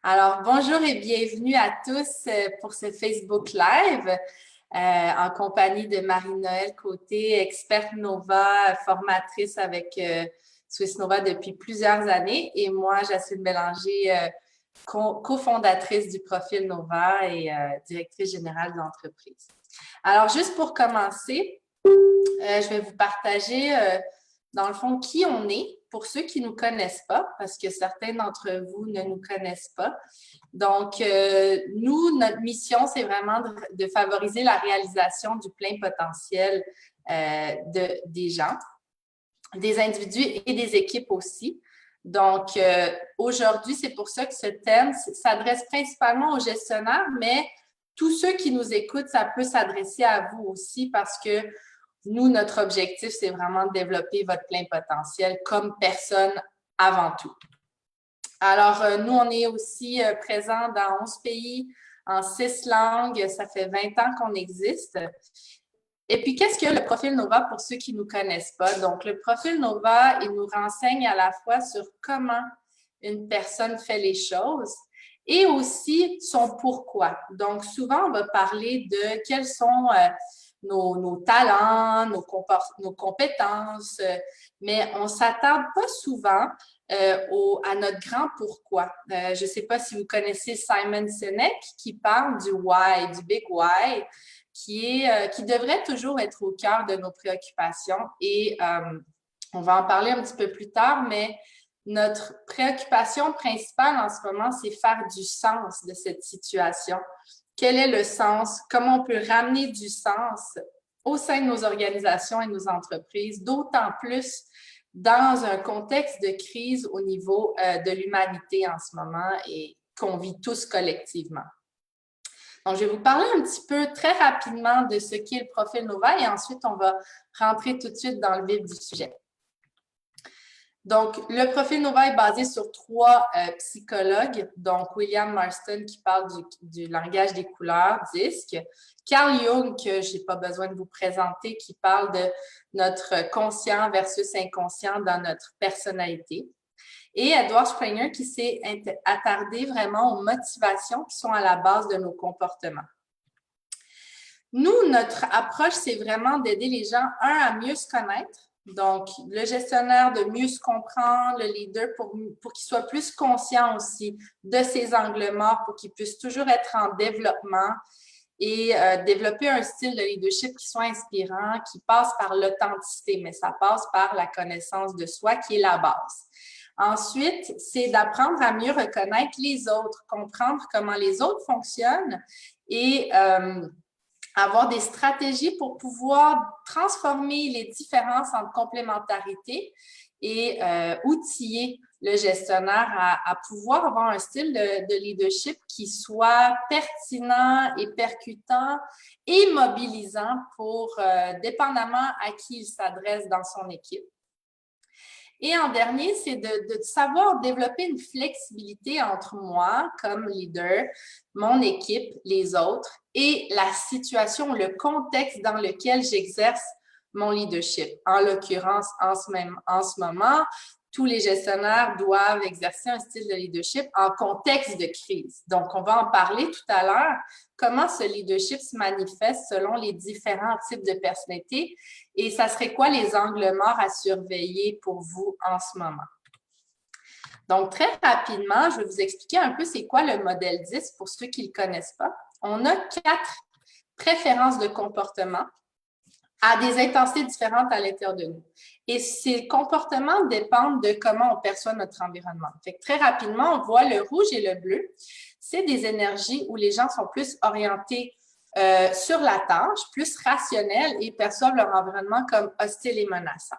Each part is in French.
Alors, bonjour et bienvenue à tous pour ce Facebook Live en compagnie de Marie-Noëlle Côté, experte Nova, formatrice avec Swiss Nova depuis plusieurs années. Et moi, Jacinthe Bélanger, cofondatrice du Profil Nova et directrice générale de l'entreprise. Alors, juste pour commencer, je vais vous partager dans le fond qui on est pour ceux qui ne nous connaissent pas, parce que certains d'entre vous ne nous connaissent pas. Donc, nous, notre mission, c'est vraiment de favoriser la réalisation du plein potentiel des gens, des individus et des équipes aussi. Donc, aujourd'hui, c'est pour ça que ce thème s'adresse principalement aux gestionnaires, mais tous ceux qui nous écoutent, ça peut s'adresser à vous aussi parce que nous, notre objectif, c'est vraiment de développer votre plein potentiel comme personne avant tout. Alors, nous, on est aussi présents dans 11 pays, en 6 langues. Ça fait 20 ans qu'on existe. Et puis, qu'est-ce que le profil Nova pour ceux qui ne nous connaissent pas? Donc, le profil Nova, il nous renseigne à la fois sur comment une personne fait les choses et aussi son pourquoi. Donc, souvent, on va parler de quels sont nos talents, nos compétences, mais on ne s'attarde pas souvent à notre grand pourquoi. Je ne sais pas si vous connaissez Simon Sinek qui parle du why, du big why, qui devrait toujours être au cœur de nos préoccupations. Et on va en parler un petit peu plus tard, mais notre préoccupation principale en ce moment, c'est faire du sens de cette situation. Quel est le sens? Comment on peut ramener du sens au sein de nos organisations et nos entreprises, d'autant plus dans un contexte de crise au niveau de l'humanité en ce moment et qu'on vit tous collectivement. Donc, je vais vous parler un petit peu très rapidement de ce qu'est le profil Nova et ensuite, on va rentrer tout de suite dans le vif du sujet. Donc, le profil Nova est basé sur 3 psychologues, donc William Marston qui parle du langage des couleurs, DISC, Carl Jung, que je n'ai pas besoin de vous présenter, qui parle de notre conscient versus inconscient dans notre personnalité, et Edward Springer qui s'est attardé vraiment aux motivations qui sont à la base de nos comportements. Nous, notre approche, c'est vraiment d'aider les gens, à mieux se connaître. Donc, le gestionnaire de mieux se comprendre, le leader pour qu'il soit plus conscient aussi de ses angles morts, pour qu'il puisse toujours être en développement et développer un style de leadership qui soit inspirant, qui passe par l'authenticité, mais ça passe par la connaissance de soi qui est la base. Ensuite, c'est d'apprendre à mieux reconnaître les autres, comprendre comment les autres fonctionnent et avoir des stratégies pour pouvoir transformer les différences entre complémentarité et outiller le gestionnaire à pouvoir avoir un style de leadership qui soit pertinent et percutant et mobilisant pour, dépendamment à qui il s'adresse dans son équipe. Et en dernier, c'est de savoir développer une flexibilité entre moi comme leader, mon équipe, les autres et la situation, le contexte dans lequel j'exerce mon leadership. En l'occurrence, en ce moment, tous les gestionnaires doivent exercer un style de leadership en contexte de crise. Donc, on va en parler tout à l'heure, comment ce leadership se manifeste selon les différents types de personnalités et ça serait quoi les angles morts à surveiller pour vous en ce moment. Donc, très rapidement, je vais vous expliquer un peu c'est quoi le modèle 10 pour ceux qui ne le connaissent pas. On a 4 préférences de comportement à des intensités différentes à l'intérieur de nous. Et ces comportements dépendent de comment on perçoit notre environnement. Fait que très rapidement, on voit le rouge et le bleu. C'est des énergies où les gens sont plus orientés sur la tâche, plus rationnels et perçoivent leur environnement comme hostile et menaçant.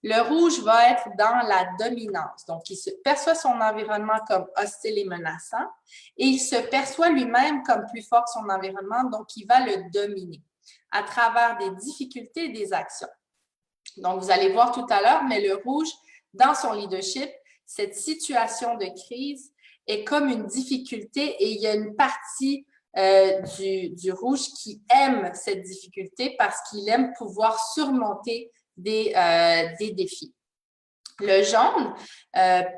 Le rouge va être dans la dominance. Donc, il se perçoit son environnement comme hostile et menaçant et il se perçoit lui-même comme plus fort que son environnement, donc il va le dominer à travers des difficultés et des actions. Donc, vous allez voir tout à l'heure, mais le rouge, dans son leadership, cette situation de crise est comme une difficulté et il y a une partie du rouge qui aime cette difficulté parce qu'il aime pouvoir surmonter des défis. Le jaune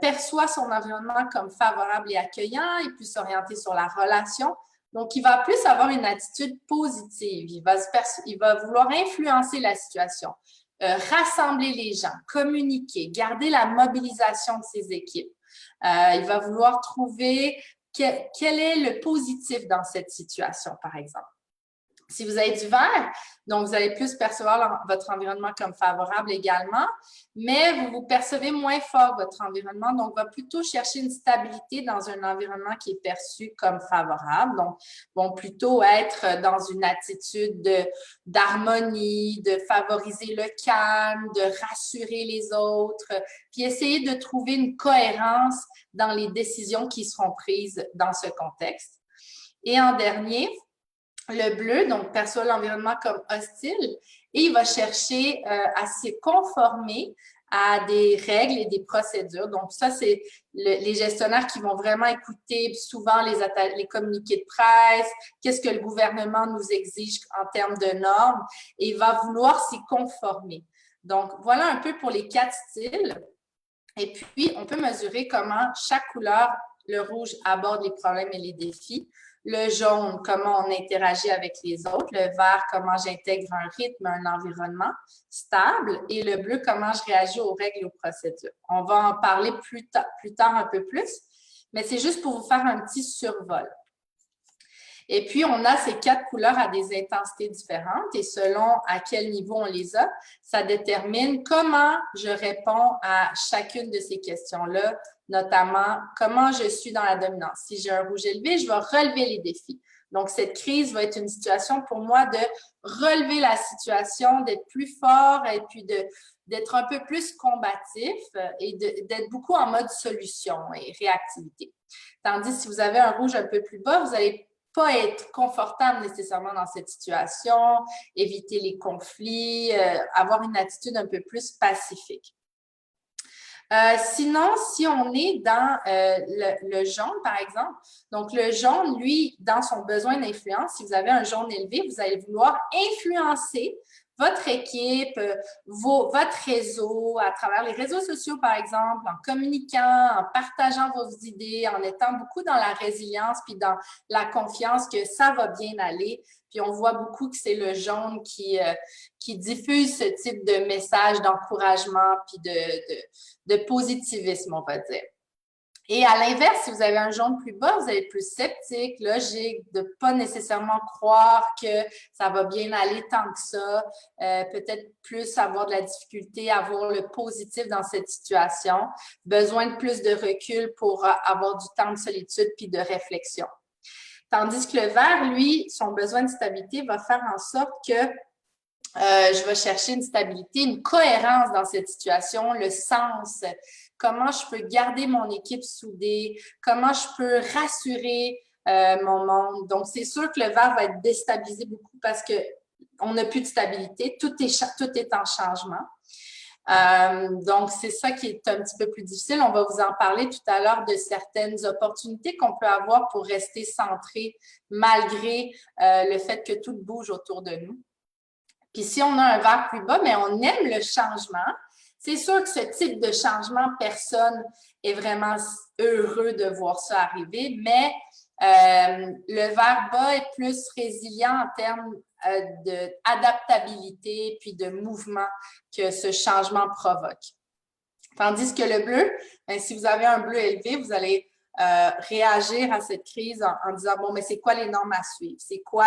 perçoit son environnement comme favorable et accueillant, il peut s'orienter sur la relation. Donc, il va plus avoir une attitude positive. Il va vouloir influencer la situation, rassembler les gens, communiquer, garder la mobilisation de ses équipes. Il va vouloir trouver quel est le positif dans cette situation, par exemple. Si vous avez du vert, donc vous allez plus percevoir votre environnement comme favorable également, mais vous percevez moins fort votre environnement, donc va plutôt chercher une stabilité dans un environnement qui est perçu comme favorable. Donc, vont plutôt être dans une attitude d'harmonie, de favoriser le calme, de rassurer les autres, puis essayer de trouver une cohérence dans les décisions qui seront prises dans ce contexte. Et en dernier, le bleu, donc, perçoit l'environnement comme hostile et il va chercher à se conformer à des règles et des procédures. Donc, ça, c'est les gestionnaires qui vont vraiment écouter souvent les communiqués de presse, qu'est-ce que le gouvernement nous exige en termes de normes et il va vouloir s'y conformer. Donc, voilà un peu pour les 4 styles. Et puis, on peut mesurer comment chaque couleur, le rouge, aborde les problèmes et les défis. Le jaune, comment on interagit avec les autres. Le vert, comment j'intègre un rythme, un environnement stable. Et le bleu, comment je réagis aux règles et aux procédures. On va en parler plus tard un peu plus, mais c'est juste pour vous faire un petit survol. Et puis, on a ces 4 couleurs à des intensités différentes et selon à quel niveau on les a, ça détermine comment je réponds à chacune de ces questions-là, notamment comment je suis dans la dominance. Si j'ai un rouge élevé, je vais relever les défis. Donc, cette crise va être une situation pour moi de relever la situation, d'être plus fort et puis d'être un peu plus combatif et d'être beaucoup en mode solution et réactivité. Tandis si vous avez un rouge un peu plus bas, vous allez pas être confortable nécessairement dans cette situation, éviter les conflits, avoir une attitude un peu plus pacifique. Sinon, si on est dans le jaune, par exemple, donc le jaune, lui, dans son besoin d'influence, si vous avez un jaune élevé, vous allez vouloir influencer votre équipe, votre réseau, à travers les réseaux sociaux, par exemple, en communiquant, en partageant vos idées, en étant beaucoup dans la résilience puis dans la confiance que ça va bien aller. Puis on voit beaucoup que c'est le jaune qui diffuse ce type de message d'encouragement puis de positivisme, on va dire. Et à l'inverse, si vous avez un jaune plus bas, vous allez être plus sceptique, logique, de ne pas nécessairement croire que ça va bien aller tant que ça, peut-être plus avoir de la difficulté à voir le positif dans cette situation, besoin de plus de recul pour avoir du temps de solitude puis de réflexion. Tandis que le vert, lui, son besoin de stabilité va faire en sorte que je vais chercher une stabilité, une cohérence dans cette situation, le sens, comment je peux garder mon équipe soudée, comment je peux rassurer mon monde. Donc, c'est sûr que le vert va être déstabilisé beaucoup parce qu'on n'a plus de stabilité, tout est en changement. Donc, c'est ça qui est un petit peu plus difficile. On va vous en parler tout à l'heure de certaines opportunités qu'on peut avoir pour rester centré malgré le fait que tout bouge autour de nous. Puis si on a un vert plus bas, mais on aime le changement, c'est sûr que ce type de changement, personne est vraiment heureux de voir ça arriver, mais le vert bas est plus résilient en termes d'adaptabilité puis de mouvement que ce changement provoque. Tandis que le bleu, bien, si vous avez un bleu élevé, vous allez réagir à cette crise en disant, bon, mais c'est quoi les normes à suivre? C'est quoi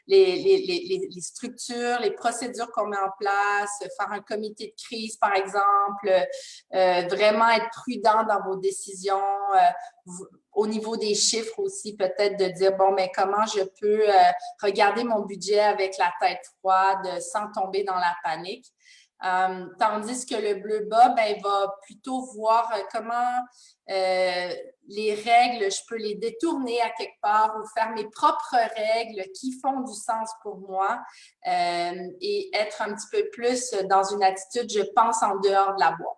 les structures, les procédures qu'on met en place? Faire un comité de crise, par exemple, vraiment être prudent dans vos décisions, au niveau des chiffres aussi, peut-être de dire, bon, mais comment je peux regarder mon budget avec la tête froide sans tomber dans la panique. Tandis que le bleu bas, ben, va plutôt voir comment les règles, je peux les détourner à quelque part ou faire mes propres règles qui font du sens pour moi et être un petit peu plus dans une attitude, je pense, en dehors de la boîte.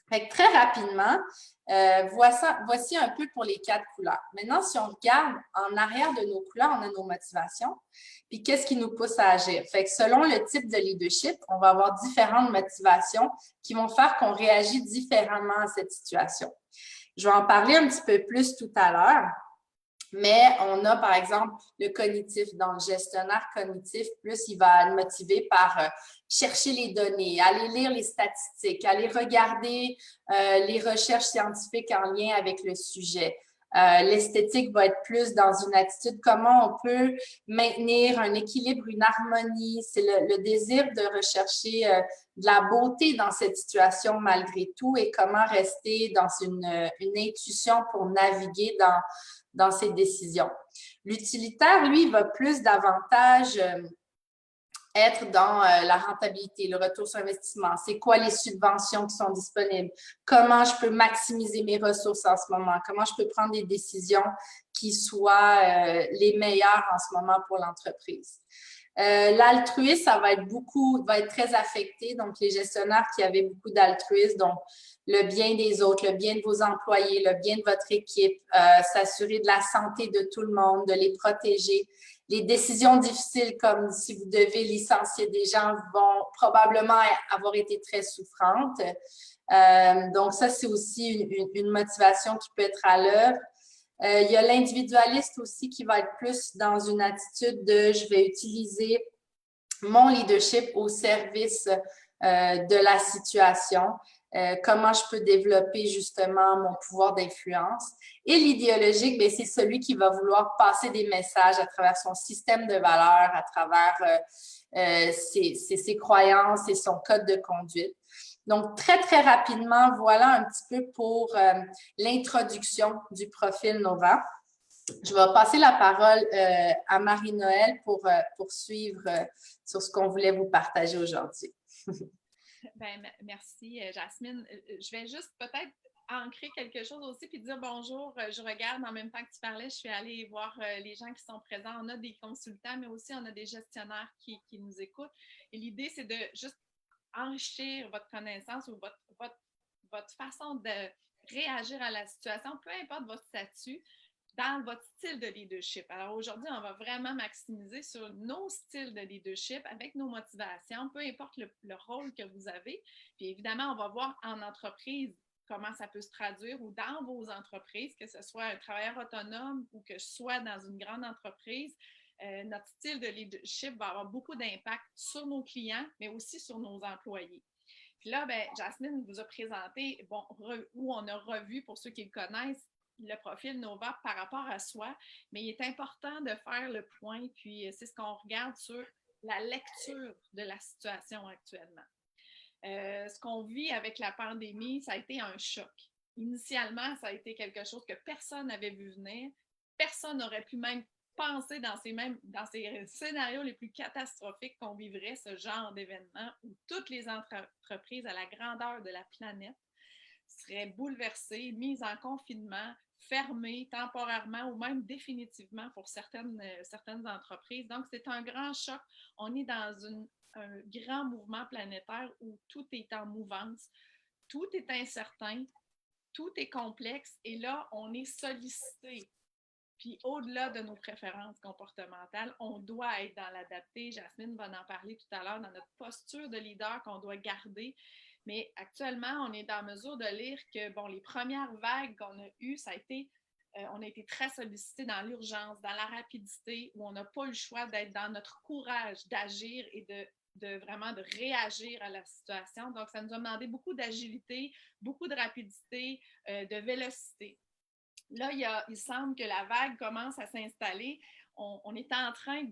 Fait que très rapidement, Voici un peu pour les 4 couleurs. Maintenant, si on regarde en arrière de nos couleurs, on a nos motivations. Puis, qu'est-ce qui nous pousse à agir? Fait que selon le type de leadership, on va avoir différentes motivations qui vont faire qu'on réagit différemment à cette situation. Je vais en parler un petit peu plus tout à l'heure. Mais on a, par exemple, le cognitif. Dans le gestionnaire cognitif, plus il va être motivé par chercher les données, aller lire les statistiques, aller regarder les recherches scientifiques en lien avec le sujet. L'esthétique va être plus dans une attitude, comment on peut maintenir un équilibre, une harmonie. C'est le désir de rechercher de la beauté dans cette situation malgré tout et comment rester dans une intuition pour naviguer dans ses décisions. L'utilitaire, lui, va plus davantage être dans la rentabilité, le retour sur investissement. C'est quoi les subventions qui sont disponibles? Comment je peux maximiser mes ressources en ce moment? Comment je peux prendre des décisions qui soient les meilleures en ce moment pour l'entreprise? L'altruisme, ça va être très affecté. Donc, les gestionnaires qui avaient beaucoup d'altruisme, donc le bien des autres, le bien de vos employés, le bien de votre équipe, s'assurer de la santé de tout le monde, de les protéger. Les décisions difficiles, comme si vous devez licencier des gens, vont probablement avoir été très souffrantes. Donc, ça, c'est aussi une motivation qui peut être à l'œuvre. Il y a l'individualiste aussi qui va être plus dans une attitude de je vais utiliser mon leadership au service de la situation, comment je peux développer justement mon pouvoir d'influence. Et l'idéologique, bien, c'est celui qui va vouloir passer des messages à travers son système de valeurs, à travers ses croyances et son code de conduite. Donc, très, très rapidement, voilà un petit peu pour l'introduction du profil Nova. Je vais passer la parole à Marie-Noël pour poursuivre sur ce qu'on voulait vous partager aujourd'hui. Merci, Jasmine. Je vais juste peut-être ancrer quelque chose aussi puis dire bonjour. Je regarde en même temps que tu parlais, je suis allée voir les gens qui sont présents. On a des consultants, mais aussi on a des gestionnaires qui nous écoutent. Et l'idée, c'est de juste enrichir votre connaissance ou votre façon de réagir à la situation, peu importe votre statut, dans votre style de leadership. Alors aujourd'hui, on va vraiment maximiser sur nos styles de leadership avec nos motivations, peu importe le rôle que vous avez. Puis évidemment, on va voir en entreprise comment ça peut se traduire ou dans vos entreprises, que ce soit un travailleur autonome ou que ce soit dans une grande entreprise. Notre style de leadership va avoir beaucoup d'impact sur nos clients, mais aussi sur nos employés. Puis là, Jasmine vous a présenté, où on a revu, pour ceux qui le connaissent, le profil Nova par rapport à soi, mais il est important de faire le point, puis c'est ce qu'on regarde sur la lecture de la situation actuellement. Ce qu'on vit avec la pandémie, ça a été un choc. Initialement, ça a été quelque chose que personne n'avait vu venir. Personne n'aurait pu même penser dans ces scénarios les plus catastrophiques qu'on vivrait ce genre d'événement où toutes les entreprises à la grandeur de la planète seraient bouleversées, mises en confinement, fermées temporairement ou même définitivement pour certaines entreprises. Donc, c'est un grand choc. On est dans un grand mouvement planétaire où tout est en mouvance, tout est incertain, tout est complexe et là, on est sollicité. Puis au-delà de nos préférences comportementales, on doit être dans l'adapté. Jasmine va en parler tout à l'heure dans notre posture de leader qu'on doit garder. Mais actuellement, on est en mesure de lire que les premières vagues qu'on a eues, on a été très sollicité dans l'urgence, dans la rapidité, où on n'a pas eu le choix d'être dans notre courage d'agir et vraiment de réagir à la situation. Donc, ça nous a demandé beaucoup d'agilité, beaucoup de rapidité, de vélocité. Là, il semble que la vague commence à s'installer. On est en train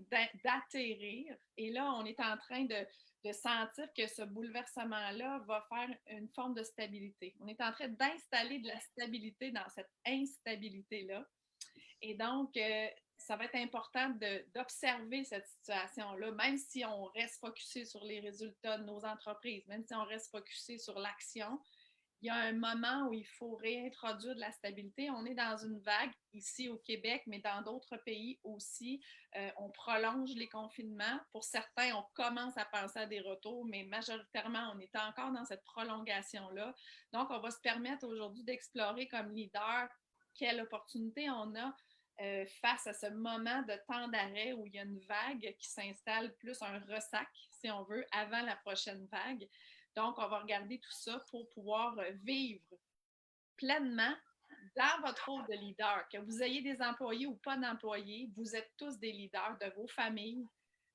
d'atterrir et là, on est en train de sentir que ce bouleversement-là va faire une forme de stabilité. On est en train d'installer de la stabilité dans cette instabilité-là. Et donc, ça va être important d'observer cette situation-là, même si on reste focusé sur les résultats de nos entreprises, même si on reste focusé sur l'action. il y a un moment où il faut réintroduire de la stabilité. On est dans une vague ici au Québec, mais dans d'autres pays aussi. On prolonge les confinements. Pour certains, on commence à penser à des retours, mais majoritairement, on est encore dans cette prolongation-là. Donc, on va se permettre aujourd'hui d'explorer comme leader quelle opportunité on a face à ce moment de temps d'arrêt où il y a une vague qui s'installe, plus un ressac, si on veut, avant la prochaine vague. Donc, on va regarder tout ça pour pouvoir vivre pleinement dans votre rôle de leader. Que vous ayez des employés ou pas d'employés, vous êtes tous des leaders de vos familles,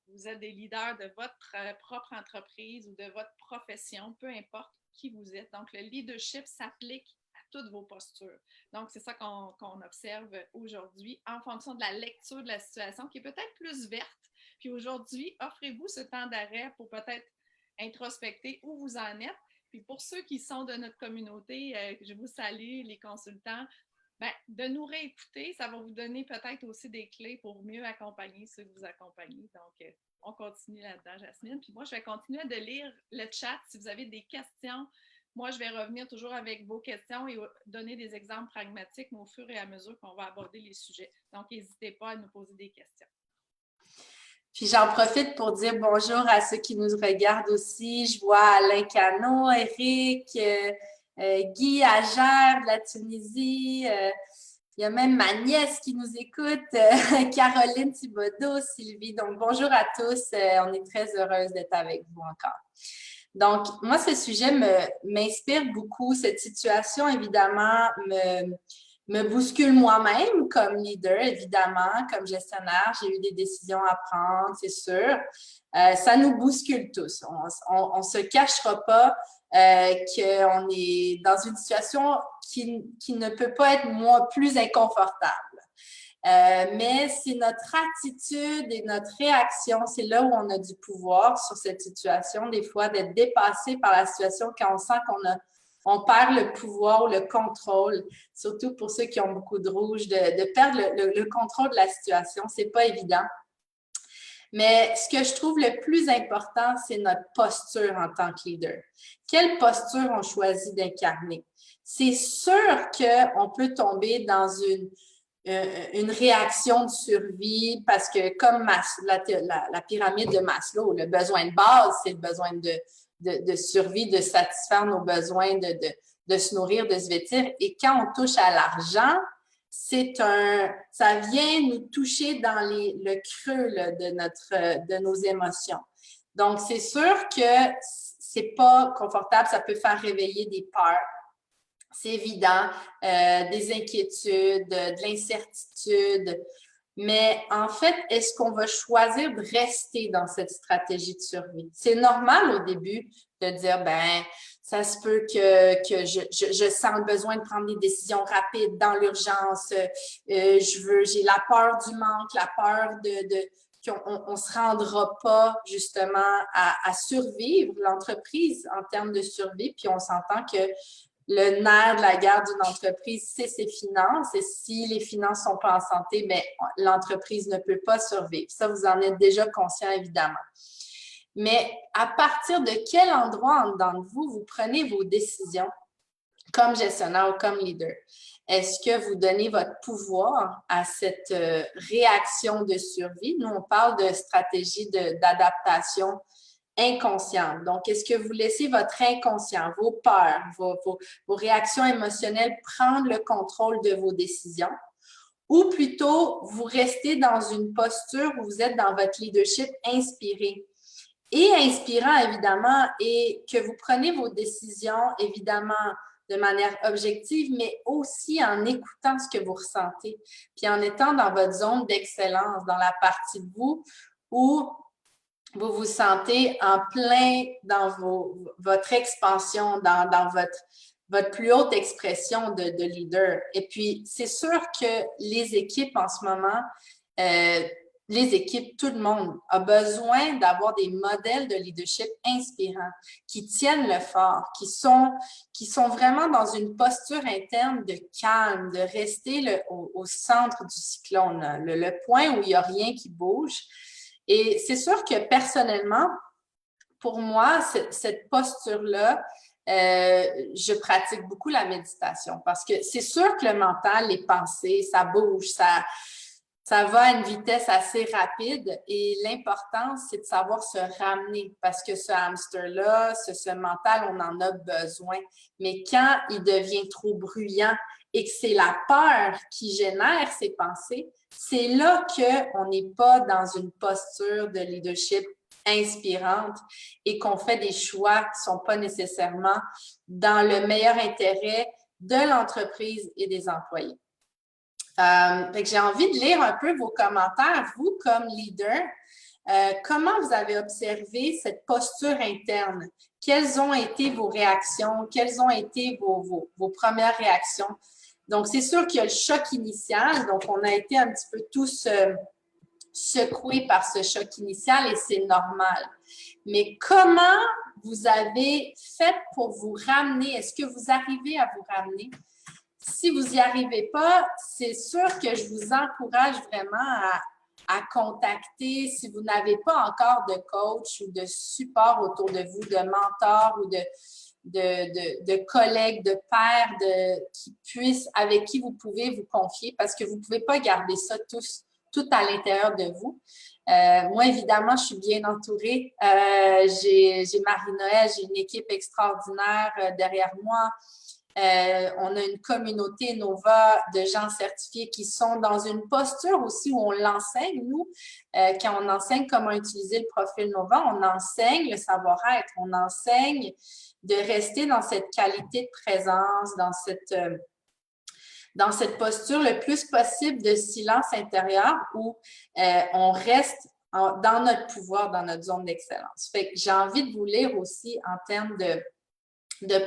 vous êtes des leaders de votre propre entreprise ou de votre profession, peu importe qui vous êtes. Donc, le leadership s'applique à toutes vos postures. Donc, c'est ça qu'on observe aujourd'hui en fonction de la lecture de la situation qui est peut-être plus verte. Puis aujourd'hui, offrez-vous ce temps d'arrêt pour peut-être introspecter où vous en êtes. Puis pour ceux qui sont de notre communauté, je vous salue, les consultants, ben, de nous réécouter, ça va vous donner peut-être aussi des clés pour mieux accompagner ceux que vous accompagnez. Donc, on continue là-dedans, Jasmine. Puis moi, je vais continuer de lire le chat. Si vous avez des questions, moi, je vais revenir toujours avec vos questions et donner des exemples pragmatiques au fur et à mesure qu'on va aborder les sujets. Donc, n'hésitez pas à nous poser des questions. Puis j'en profite pour dire bonjour à ceux qui nous regardent aussi. Je vois Alain Cano, Eric, Guy Agère de la Tunisie. Il y a même ma nièce qui nous écoute, Caroline Thibodeau, Sylvie. Donc, bonjour à tous. On est très heureuse d'être avec vous encore. Donc, moi, ce sujet m'inspire beaucoup. Cette situation, évidemment, me bouscule moi-même comme leader, évidemment, comme gestionnaire. J'ai eu des décisions à prendre, c'est sûr. Ça nous bouscule tous. On ne se cachera pas qu'on est dans une situation qui ne peut pas être plus inconfortable. Mais c'est notre attitude et notre réaction, c'est là où on a du pouvoir sur cette situation, des fois, d'être dépassé par la situation quand on sent on perd le pouvoir, le contrôle, surtout pour ceux qui ont beaucoup de rouge, de perdre le contrôle de la situation. C'est pas évident. Mais ce que je trouve le plus important, c'est notre posture en tant que leader. Quelle posture on choisit d'incarner? C'est sûr qu'on peut tomber dans une réaction de survie parce que comme la pyramide de Maslow, le besoin de base, c'est le besoin de survie, de satisfaire nos besoins, de se nourrir, de se vêtir. Et quand on touche à l'argent, ça vient nous toucher dans le creux là, de nos émotions. Donc, c'est sûr que c'est pas confortable, ça peut faire réveiller des peurs. C'est évident, des inquiétudes, de l'incertitude. Mais en fait, est-ce qu'on va choisir de rester dans cette stratégie de survie? C'est normal au début de dire, ben, ça se peut que je sens le besoin de prendre des décisions rapides dans l'urgence. J'ai la peur du manque, la peur qu'on ne se rendra pas justement à survivre l'entreprise en termes de survie. Puis on s'entend que le nerf de la guerre d'une entreprise, c'est ses finances. Et si les finances ne sont pas en santé, bien, l'entreprise ne peut pas survivre. Ça, vous en êtes déjà conscient, évidemment. Mais à partir de quel endroit en dedans de vous, vous prenez vos décisions comme gestionnaire ou comme leader? Est-ce que vous donnez votre pouvoir à cette réaction de survie? Nous, on parle de stratégie d'adaptation inconsciente. Donc, est-ce que vous laissez votre inconscient, vos peurs, vos réactions émotionnelles prendre le contrôle de vos décisions? Ou plutôt, vous restez dans une posture où vous êtes dans votre leadership inspiré? Et inspirant, évidemment, et que vous prenez vos décisions, évidemment, de manière objective, mais aussi en écoutant ce que vous ressentez, puis en étant dans votre zone d'excellence, dans la partie de vous où vous vous sentez en plein dans votre expansion, dans votre plus haute expression de leader. Et puis, c'est sûr que les équipes en ce moment, les équipes, tout le monde a besoin d'avoir des modèles de leadership inspirants, qui tiennent le fort, qui sont vraiment dans une posture interne de calme, de rester au centre du cyclone, le point où il n'y a rien qui bouge. Et c'est sûr que personnellement, pour moi, cette posture-là, je pratique beaucoup la méditation parce que c'est sûr que le mental, les pensées, ça bouge, ça va à une vitesse assez rapide et l'important, c'est de savoir se ramener parce que ce hamster-là, ce mental, on en a besoin. Mais quand il devient trop bruyant et que c'est la peur qui génère ces pensées, c'est là qu'on n'est pas dans une posture de leadership inspirante et qu'on fait des choix qui ne sont pas nécessairement dans le meilleur intérêt de l'entreprise et des employés. Fait que j'ai envie de lire un peu vos commentaires, vous comme leader. Comment vous avez observé cette posture interne? Quelles ont été vos réactions? Quelles ont été vos premières réactions? Donc, c'est sûr qu'il y a le choc initial. Donc, on a été un petit peu tous secoués par ce choc initial et c'est normal. Mais comment vous avez fait pour vous ramener? Est-ce que vous arrivez à vous ramener? Si vous n'y arrivez pas, c'est sûr que je vous encourage vraiment à contacter, si vous n'avez pas encore de coach ou de support autour de vous, de mentor ou de collègues, de pairs, avec qui vous pouvez vous confier parce que vous ne pouvez pas garder ça tout à l'intérieur de vous. Moi, évidemment, je suis bien entourée. J'ai Marie-Noël, j'ai une équipe extraordinaire derrière moi. On a une communauté Nova de gens certifiés qui sont dans une posture aussi où on l'enseigne, nous. Quand on enseigne comment utiliser le profil Nova, on enseigne le savoir-être, on enseigne de rester dans cette qualité de présence, dans cette posture le plus possible de silence intérieur où on reste dans notre pouvoir, dans notre zone d'excellence. Fait que j'ai envie de vous lire aussi en termes de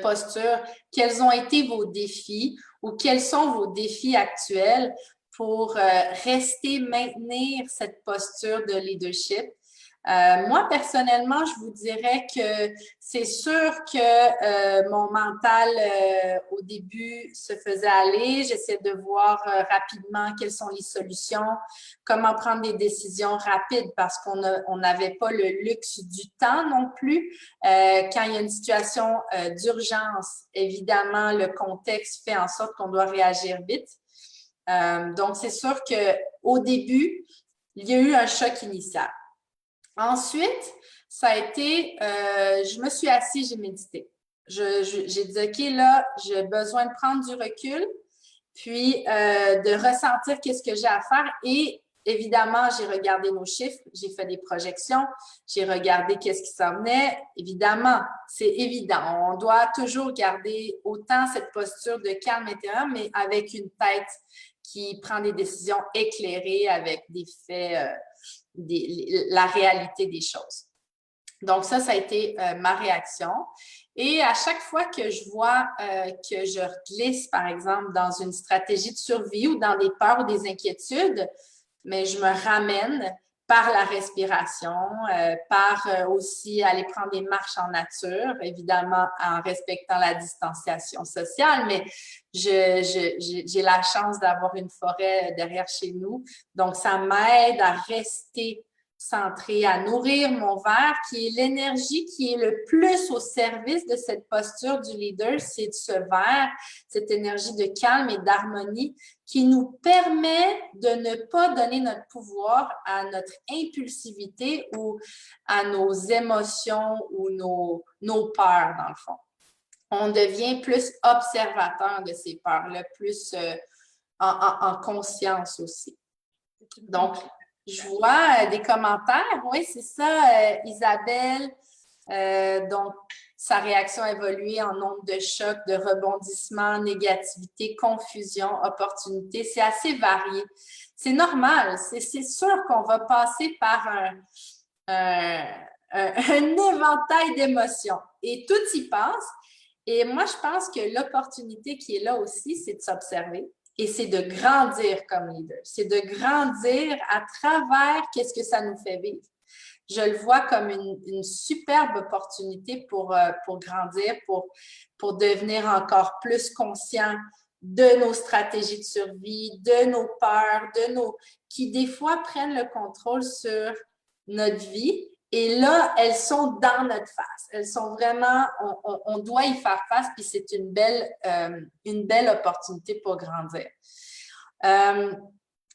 posture, quels ont été vos défis ou quels sont vos défis actuels pour maintenir cette posture de leadership. Moi, personnellement, je vous dirais que c'est sûr que mon mental, au début, se faisait aller. J'essaie de voir rapidement quelles sont les solutions, comment prendre des décisions rapides parce qu'on n'avait pas le luxe du temps non plus. Quand il y a une situation d'urgence, évidemment, le contexte fait en sorte qu'on doit réagir vite. Donc, c'est sûr qu'au début, il y a eu un choc initial. Ensuite, ça a été, je me suis assise, j'ai médité. J'ai dit, OK, là, j'ai besoin de prendre du recul, puis de ressentir qu'est-ce que j'ai à faire. Et évidemment, j'ai regardé nos chiffres, j'ai fait des projections, j'ai regardé qu'est-ce qui s'en venait. Évidemment, c'est évident. On doit toujours garder autant cette posture de calme intérieur, mais avec une tête qui prend des décisions éclairées avec des faits, la réalité des choses. Donc, ça a été ma réaction. Et à chaque fois que je vois que je glisse, par exemple, dans une stratégie de survie ou dans des peurs ou des inquiétudes, mais je me ramène par la respiration, par aussi aller prendre des marches en nature, évidemment en respectant la distanciation sociale, mais j'ai la chance d'avoir une forêt derrière chez nous, donc ça m'aide à rester centrée, à nourrir mon verre, qui est l'énergie qui est le plus au service de cette posture du leader, c'est ce verre, cette énergie de calme et d'harmonie qui nous permet de ne pas donner notre pouvoir à notre impulsivité ou à nos émotions ou nos peurs, dans le fond. On devient plus observateur de ces peurs-là, plus en conscience aussi. Donc, je vois des commentaires. Oui, c'est ça, Isabelle. Donc, sa réaction a évolué en nombre de chocs, de rebondissements, négativité, confusion, opportunité. C'est assez varié. C'est normal. C'est sûr qu'on va passer par un éventail d'émotions. Et tout y passe. Et moi, je pense que l'opportunité qui est là aussi, c'est de s'observer. Et c'est de grandir comme leader. C'est de grandir à travers qu'est-ce que ça nous fait vivre. Je le vois comme une superbe opportunité pour grandir, pour devenir encore plus conscient de nos stratégies de survie, de nos peurs, qui des fois prennent le contrôle sur notre vie Et là, elles sont dans notre face. Elles sont vraiment, on doit y faire face, puis c'est une belle opportunité pour grandir.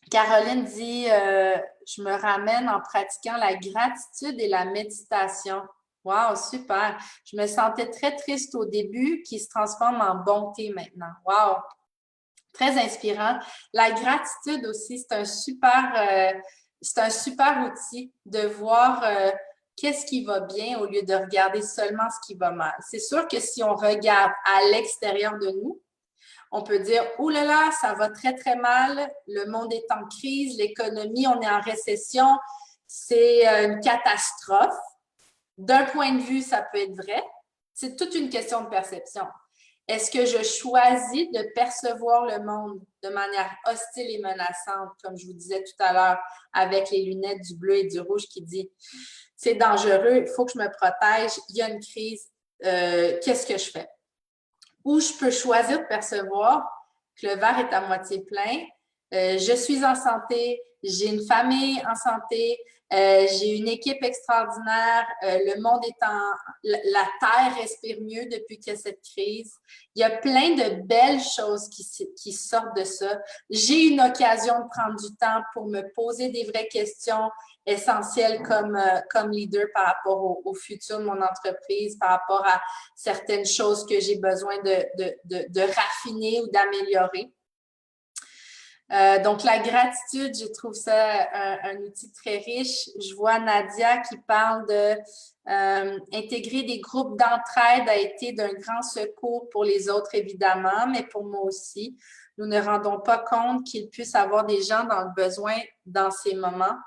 Caroline dit, je me ramène en pratiquant la gratitude et la méditation. Wow, super. Je me sentais très triste au début, qui se transforme en bonté maintenant. Wow, très inspirant. La gratitude aussi, c'est un super outil de voir qu'est-ce qui va bien au lieu de regarder seulement ce qui va mal. C'est sûr que si on regarde à l'extérieur de nous, on peut dire, oh là là, ça va très, très mal, le monde est en crise, l'économie, on est en récession, c'est une catastrophe. D'un point de vue, ça peut être vrai. C'est toute une question de perception. Est-ce que je choisis de percevoir le monde de manière hostile et menaçante, comme je vous disais tout à l'heure, avec les lunettes du bleu et du rouge qui dit « c'est dangereux, il faut que je me protège, il y a une crise, qu'est-ce que je fais? » Ou je peux choisir de percevoir que le verre est à moitié plein, je suis en santé, j'ai une famille en santé, j'ai une équipe extraordinaire, le monde est la terre respire mieux depuis qu'il y a cette crise. Il y a plein de belles choses qui sortent de ça. J'ai une occasion de prendre du temps pour me poser des vraies questions essentielles comme leader par rapport au futur de mon entreprise, par rapport à certaines choses que j'ai besoin de raffiner ou d'améliorer. Donc, la gratitude, je trouve ça un outil très riche. Je vois Nadia qui parle de intégrer des groupes d'entraide a été d'un grand secours pour les autres, évidemment, mais pour moi aussi. Nous ne rendons pas compte qu'il puisse avoir des gens dans le besoin dans ces moments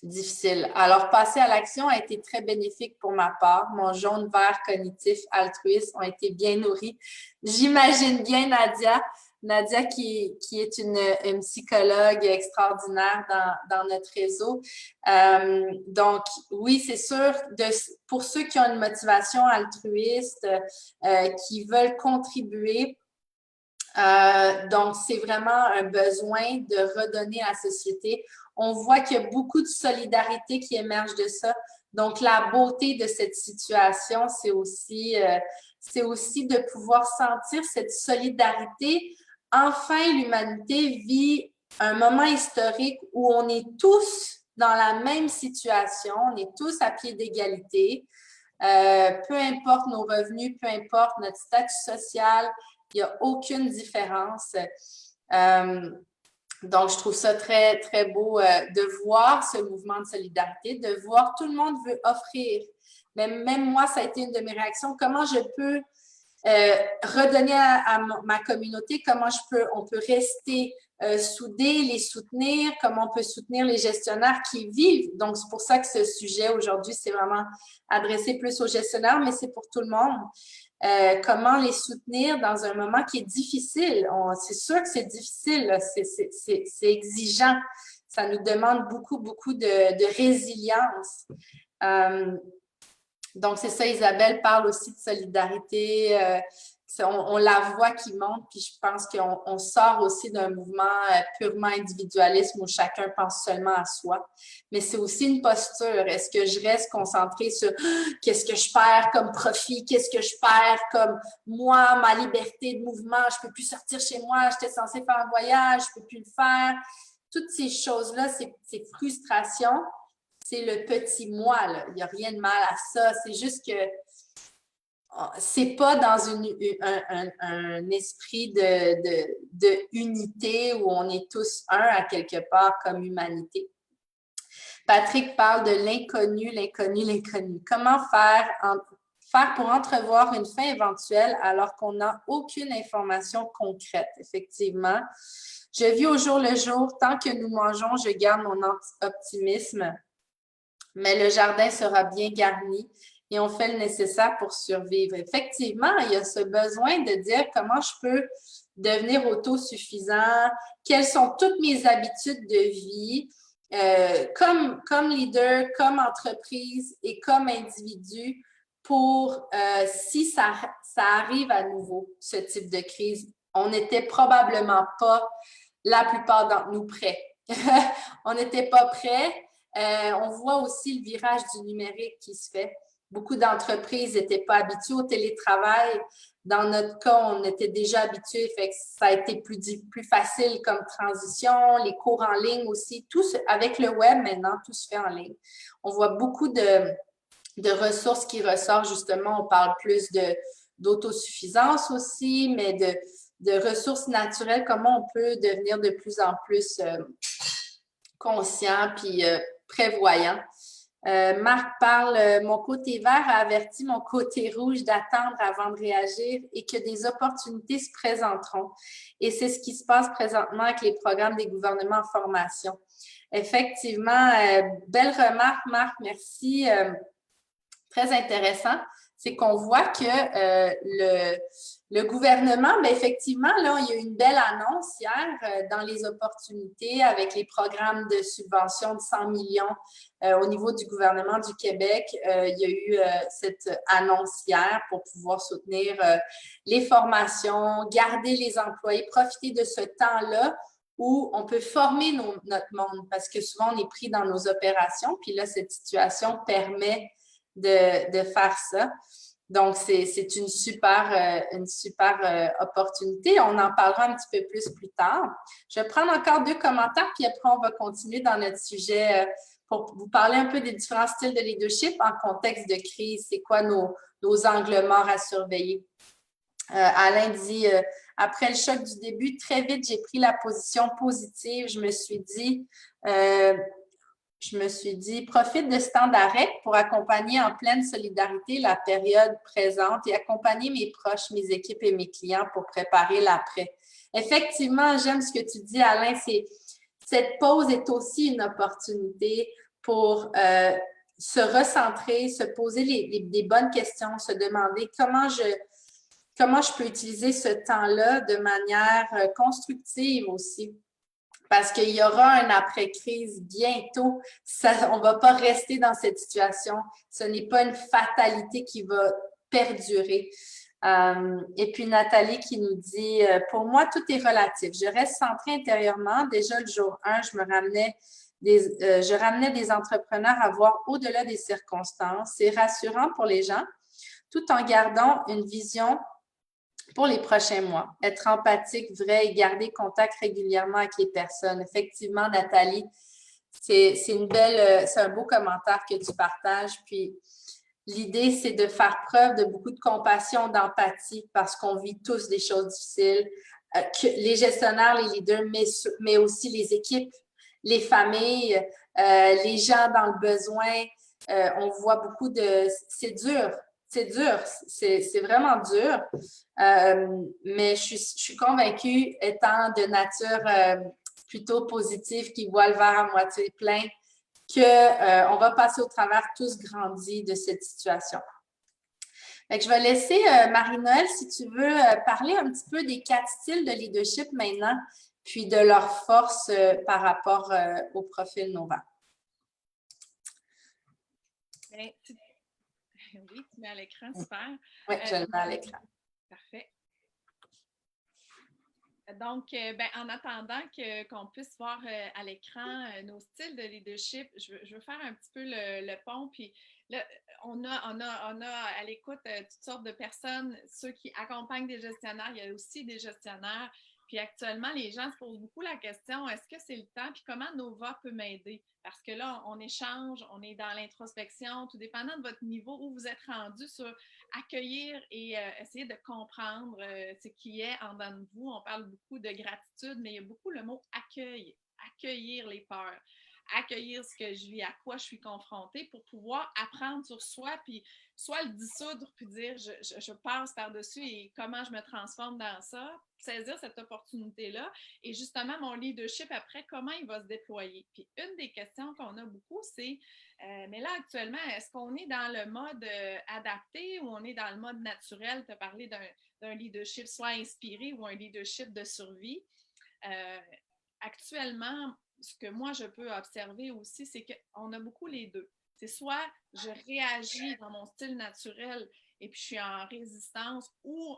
difficiles. Alors, passer à l'action a été très bénéfique pour ma part. Mon jaune vert cognitif altruiste ont été bien nourris. J'imagine bien, Nadia. Nadia, qui est une psychologue extraordinaire dans notre réseau. Donc, oui, c'est sûr, pour ceux qui ont une motivation altruiste, qui veulent contribuer, donc c'est vraiment un besoin de redonner à la société. On voit qu'il y a beaucoup de solidarité qui émerge de ça. Donc, la beauté de cette situation, c'est aussi de pouvoir sentir cette solidarité. Enfin, l'humanité vit un moment historique où on est tous dans la même situation, on est tous à pied d'égalité, peu importe nos revenus, peu importe notre statut social, il n'y a aucune différence. Donc, je trouve ça très, très beau de voir ce mouvement de solidarité, de voir tout le monde veut offrir. Mais même moi, ça a été une de mes réactions. Comment je peux redonner à ma communauté, comment on peut rester soudés, les soutenir, comment on peut soutenir les gestionnaires qui vivent. Donc, c'est pour ça que ce sujet aujourd'hui, c'est vraiment adressé plus aux gestionnaires, mais c'est pour tout le monde. Comment les soutenir dans un moment qui est difficile. C'est sûr que c'est difficile, c'est exigeant. Ça nous demande beaucoup, beaucoup de résilience. Donc, c'est ça, Isabelle parle aussi de solidarité. On la voit qui monte, puis je pense qu'on sort aussi d'un mouvement purement individualiste où chacun pense seulement à soi. Mais c'est aussi une posture. Est-ce que je reste concentrée sur qu'est-ce que je perds comme profit, qu'est-ce que je perds comme moi, ma liberté de mouvement, je ne peux plus sortir chez moi, j'étais censée faire un voyage, je ne peux plus le faire. Toutes ces choses-là, ces frustrations, c'est le petit moi, là. Il n'y a rien de mal à ça. C'est juste que c'est pas dans un esprit de unité où on est tous un à quelque part comme humanité. Patrick parle de l'inconnu, l'inconnu, l'inconnu. Comment faire pour entrevoir une fin éventuelle alors qu'on n'a aucune information concrète, effectivement. Je vis au jour le jour. Tant que nous mangeons, je garde mon optimisme. Mais le jardin sera bien garni et on fait le nécessaire pour survivre. Effectivement, il y a ce besoin de dire comment je peux devenir autosuffisant, quelles sont toutes mes habitudes de vie, comme leader, comme entreprise et comme individu pour si ça arrive à nouveau, ce type de crise. On n'était probablement pas, la plupart d'entre nous, prêts. On n'était pas prêts. On voit aussi le virage du numérique qui se fait. Beaucoup d'entreprises n'étaient pas habituées au télétravail. Dans notre cas, on était déjà habitués, fait que ça a été plus facile comme transition. Les cours en ligne aussi, tout avec le web maintenant, tout se fait en ligne. On voit beaucoup de ressources qui ressortent justement. On parle plus d'autosuffisance aussi, mais de ressources naturelles, comment on peut devenir de plus en plus conscient puis prévoyant. Marc parle, mon côté vert a averti mon côté rouge d'attendre avant de réagir et que des opportunités se présenteront. Et c'est ce qui se passe présentement avec les programmes des gouvernements en formation. Effectivement, belle remarque, Marc, merci. Très intéressant, c'est qu'on voit que le gouvernement, bien, effectivement, là, il y a eu une belle annonce hier dans les opportunités avec les programmes de subvention de 100 millions au niveau du gouvernement du Québec. Il y a eu cette annonce hier pour pouvoir soutenir les formations, garder les employés, profiter de ce temps-là où on peut former notre monde parce que souvent, on est pris dans nos opérations. Puis là, cette situation permet de faire ça. Donc, c'est une super opportunité. On en parlera un petit peu plus tard. Je vais prendre encore 2 commentaires, puis après, on va continuer dans notre sujet pour vous parler un peu des différents styles de leadership en contexte de crise. C'est quoi nos angles morts à surveiller? Alain dit, après le choc du début, très vite, j'ai pris la position positive. Je me suis dit, profite de ce temps d'arrêt pour accompagner en pleine solidarité la période présente et accompagner mes proches, mes équipes et mes clients pour préparer l'après. Effectivement, j'aime ce que tu dis, Alain. Cette pause est aussi une opportunité pour se recentrer, se poser des bonnes questions, se demander comment je peux utiliser ce temps-là de manière constructive aussi. Parce qu'il y aura un après-crise bientôt. On ne va pas rester dans cette situation. Ce n'est pas une fatalité qui va perdurer. Et puis Nathalie qui nous dit, pour moi, tout est relatif. Je reste centrée intérieurement. Déjà, le jour 1, je ramenais des entrepreneurs à voir au-delà des circonstances. C'est rassurant pour les gens, tout en gardant une vision pour les prochains mois. Être empathique, vrai et garder contact régulièrement avec les personnes. Effectivement, Nathalie, c'est un beau commentaire que tu partages. Puis, l'idée, c'est de faire preuve de beaucoup de compassion, d'empathie parce qu'on vit tous des choses difficiles. Que les gestionnaires, les leaders, mais aussi les équipes, les familles, les gens dans le besoin. On voit beaucoup de... C'est dur. C'est vraiment dur. Mais je suis convaincue, étant de nature plutôt positive, qui voit le verre à moitié plein, qu'on va passer au travers tous grandis de cette situation. Fait que je vais laisser Marie-Noëlle, si tu veux, parler un petit peu des 4 styles de leadership maintenant, puis de leur force par rapport au profil Nova. Oui, tu mets à l'écran, super. Oui, je le mets à l'écran. Parfait. Donc, en attendant qu'on puisse voir à l'écran nos styles de leadership, je veux faire un petit peu le pont. Puis là, on a à l'écoute toutes sortes de personnes, ceux qui accompagnent des gestionnaires, il y a aussi des gestionnaires. Puis actuellement, les gens se posent beaucoup la question, est-ce que c'est le temps? Puis comment Nova peut m'aider? Parce que là, on échange, on est dans l'introspection, tout dépendant de votre niveau où vous êtes rendu sur accueillir et essayer de comprendre ce qui est en dedans de vous. On parle beaucoup de gratitude, mais il y a beaucoup le mot accueil, accueillir les peurs, accueillir ce que je vis, à quoi je suis confrontée pour pouvoir apprendre sur soi, puis soit le dissoudre, puis dire je passe par-dessus et comment je me transforme dans ça, saisir cette opportunité-là. Et justement, mon leadership après, comment il va se déployer? Puis une des questions qu'on a beaucoup, c'est mais là, actuellement, est-ce qu'on est dans le mode adapté ou on est dans le mode naturel? Tu as parlé d'un leadership soit inspiré ou un leadership de survie. Actuellement, ce que moi, je peux observer aussi, c'est qu'on a beaucoup les deux. C'est soit je réagis dans mon style naturel et puis je suis en résistance ou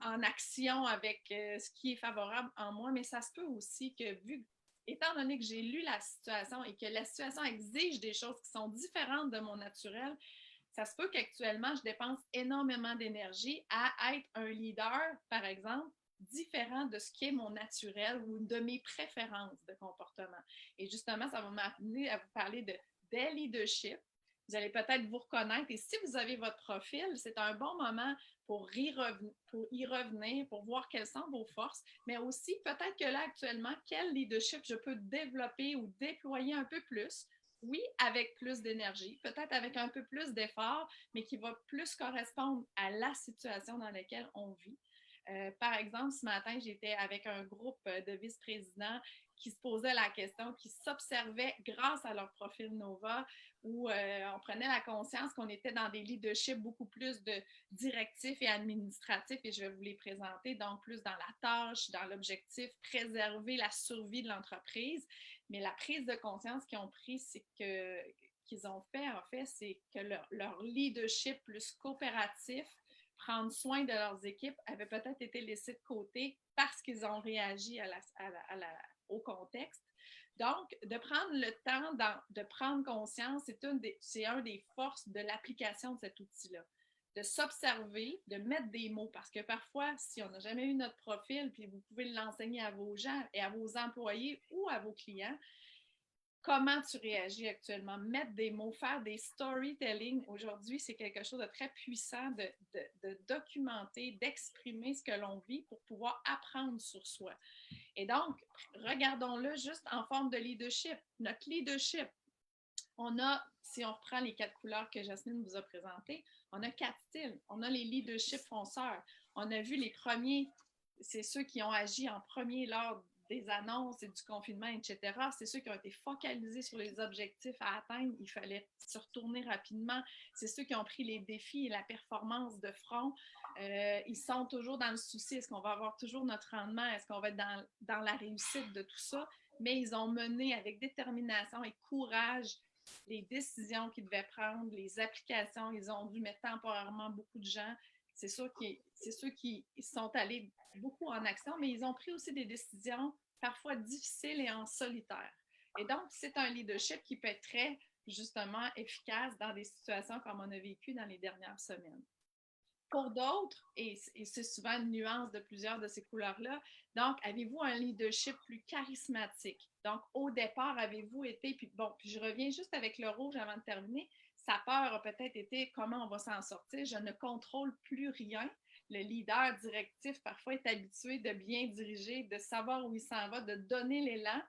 en action avec ce qui est favorable en moi, mais ça se peut aussi que vu étant donné que j'ai lu la situation et que la situation exige des choses qui sont différentes de mon naturel, ça se peut qu'actuellement, je dépense énormément d'énergie à être un leader, par exemple, différent de ce qui est mon naturel ou de mes préférences de comportement. Et justement, ça va m'amener à vous parler de leadership. Vous allez peut-être vous reconnaître et si vous avez votre profil, c'est un bon moment pour y revenir, pour voir quelles sont vos forces, mais aussi peut-être que là, actuellement, quel leadership je peux développer ou déployer un peu plus. Oui, avec plus d'énergie, peut-être avec un peu plus d'effort, mais qui va plus correspondre à la situation dans laquelle on vit. Par exemple, ce matin, j'étais avec un groupe de vice-présidents qui se posaient la question, qui s'observaient grâce à leur profil Nova, où on prenait la conscience qu'on était dans des leaderships beaucoup plus de directifs et administratifs, et je vais vous les présenter, donc plus dans la tâche, dans l'objectif, préserver la survie de l'entreprise. Mais la prise de conscience qu'ils ont pris, c'est que qu'ils ont fait, en fait, c'est que leur leadership plus coopératif, prendre soin de leurs équipes, avait peut-être été laissé de côté parce qu'ils ont réagi au contexte. Donc, de prendre le temps de prendre conscience, c'est un des forces de l'application de cet outil-là. De s'observer, de mettre des mots, parce que parfois, si on n'a jamais eu notre profil, puis vous pouvez l'enseigner à vos gens et à vos employés ou à vos clients, comment tu réagis actuellement, mettre des mots, faire des storytelling. Aujourd'hui, c'est quelque chose de très puissant de documenter, d'exprimer ce que l'on vit pour pouvoir apprendre sur soi. Et donc, regardons-le juste en forme de leadership. Notre leadership, on a, si on reprend les 4 couleurs que Jasmine vous a présentées, on a 4 styles. On a les leadership fonceurs. On a vu les premiers, c'est ceux qui ont agi en premier lors des annonces et du confinement, etc. C'est ceux qui ont été focalisés sur les objectifs à atteindre. Il fallait se retourner rapidement. C'est ceux qui ont pris les défis et la performance de front. Ils sont toujours dans le souci. Est-ce qu'on va avoir toujours notre rendement? Est-ce qu'on va être dans la réussite de tout ça? Mais ils ont mené avec détermination et courage les décisions qu'ils devaient prendre, les applications. Ils ont dû mettre temporairement beaucoup de gens. C'est ceux qui sont allés beaucoup en action, mais ils ont pris aussi des décisions parfois difficiles et en solitaire. Et donc, c'est un leadership qui peut être très, justement, efficace dans des situations comme on a vécu dans les dernières semaines. Pour d'autres, et c'est souvent une nuance de plusieurs de ces couleurs-là, donc, avez-vous un leadership plus charismatique? Donc, au départ, avez-vous été, puis bon, puis je reviens juste avec le rouge avant de terminer, sa peur a peut-être été comment on va s'en sortir, je ne contrôle plus rien. Le leader directif, parfois, est habitué de bien diriger, de savoir où il s'en va, de donner l'élan.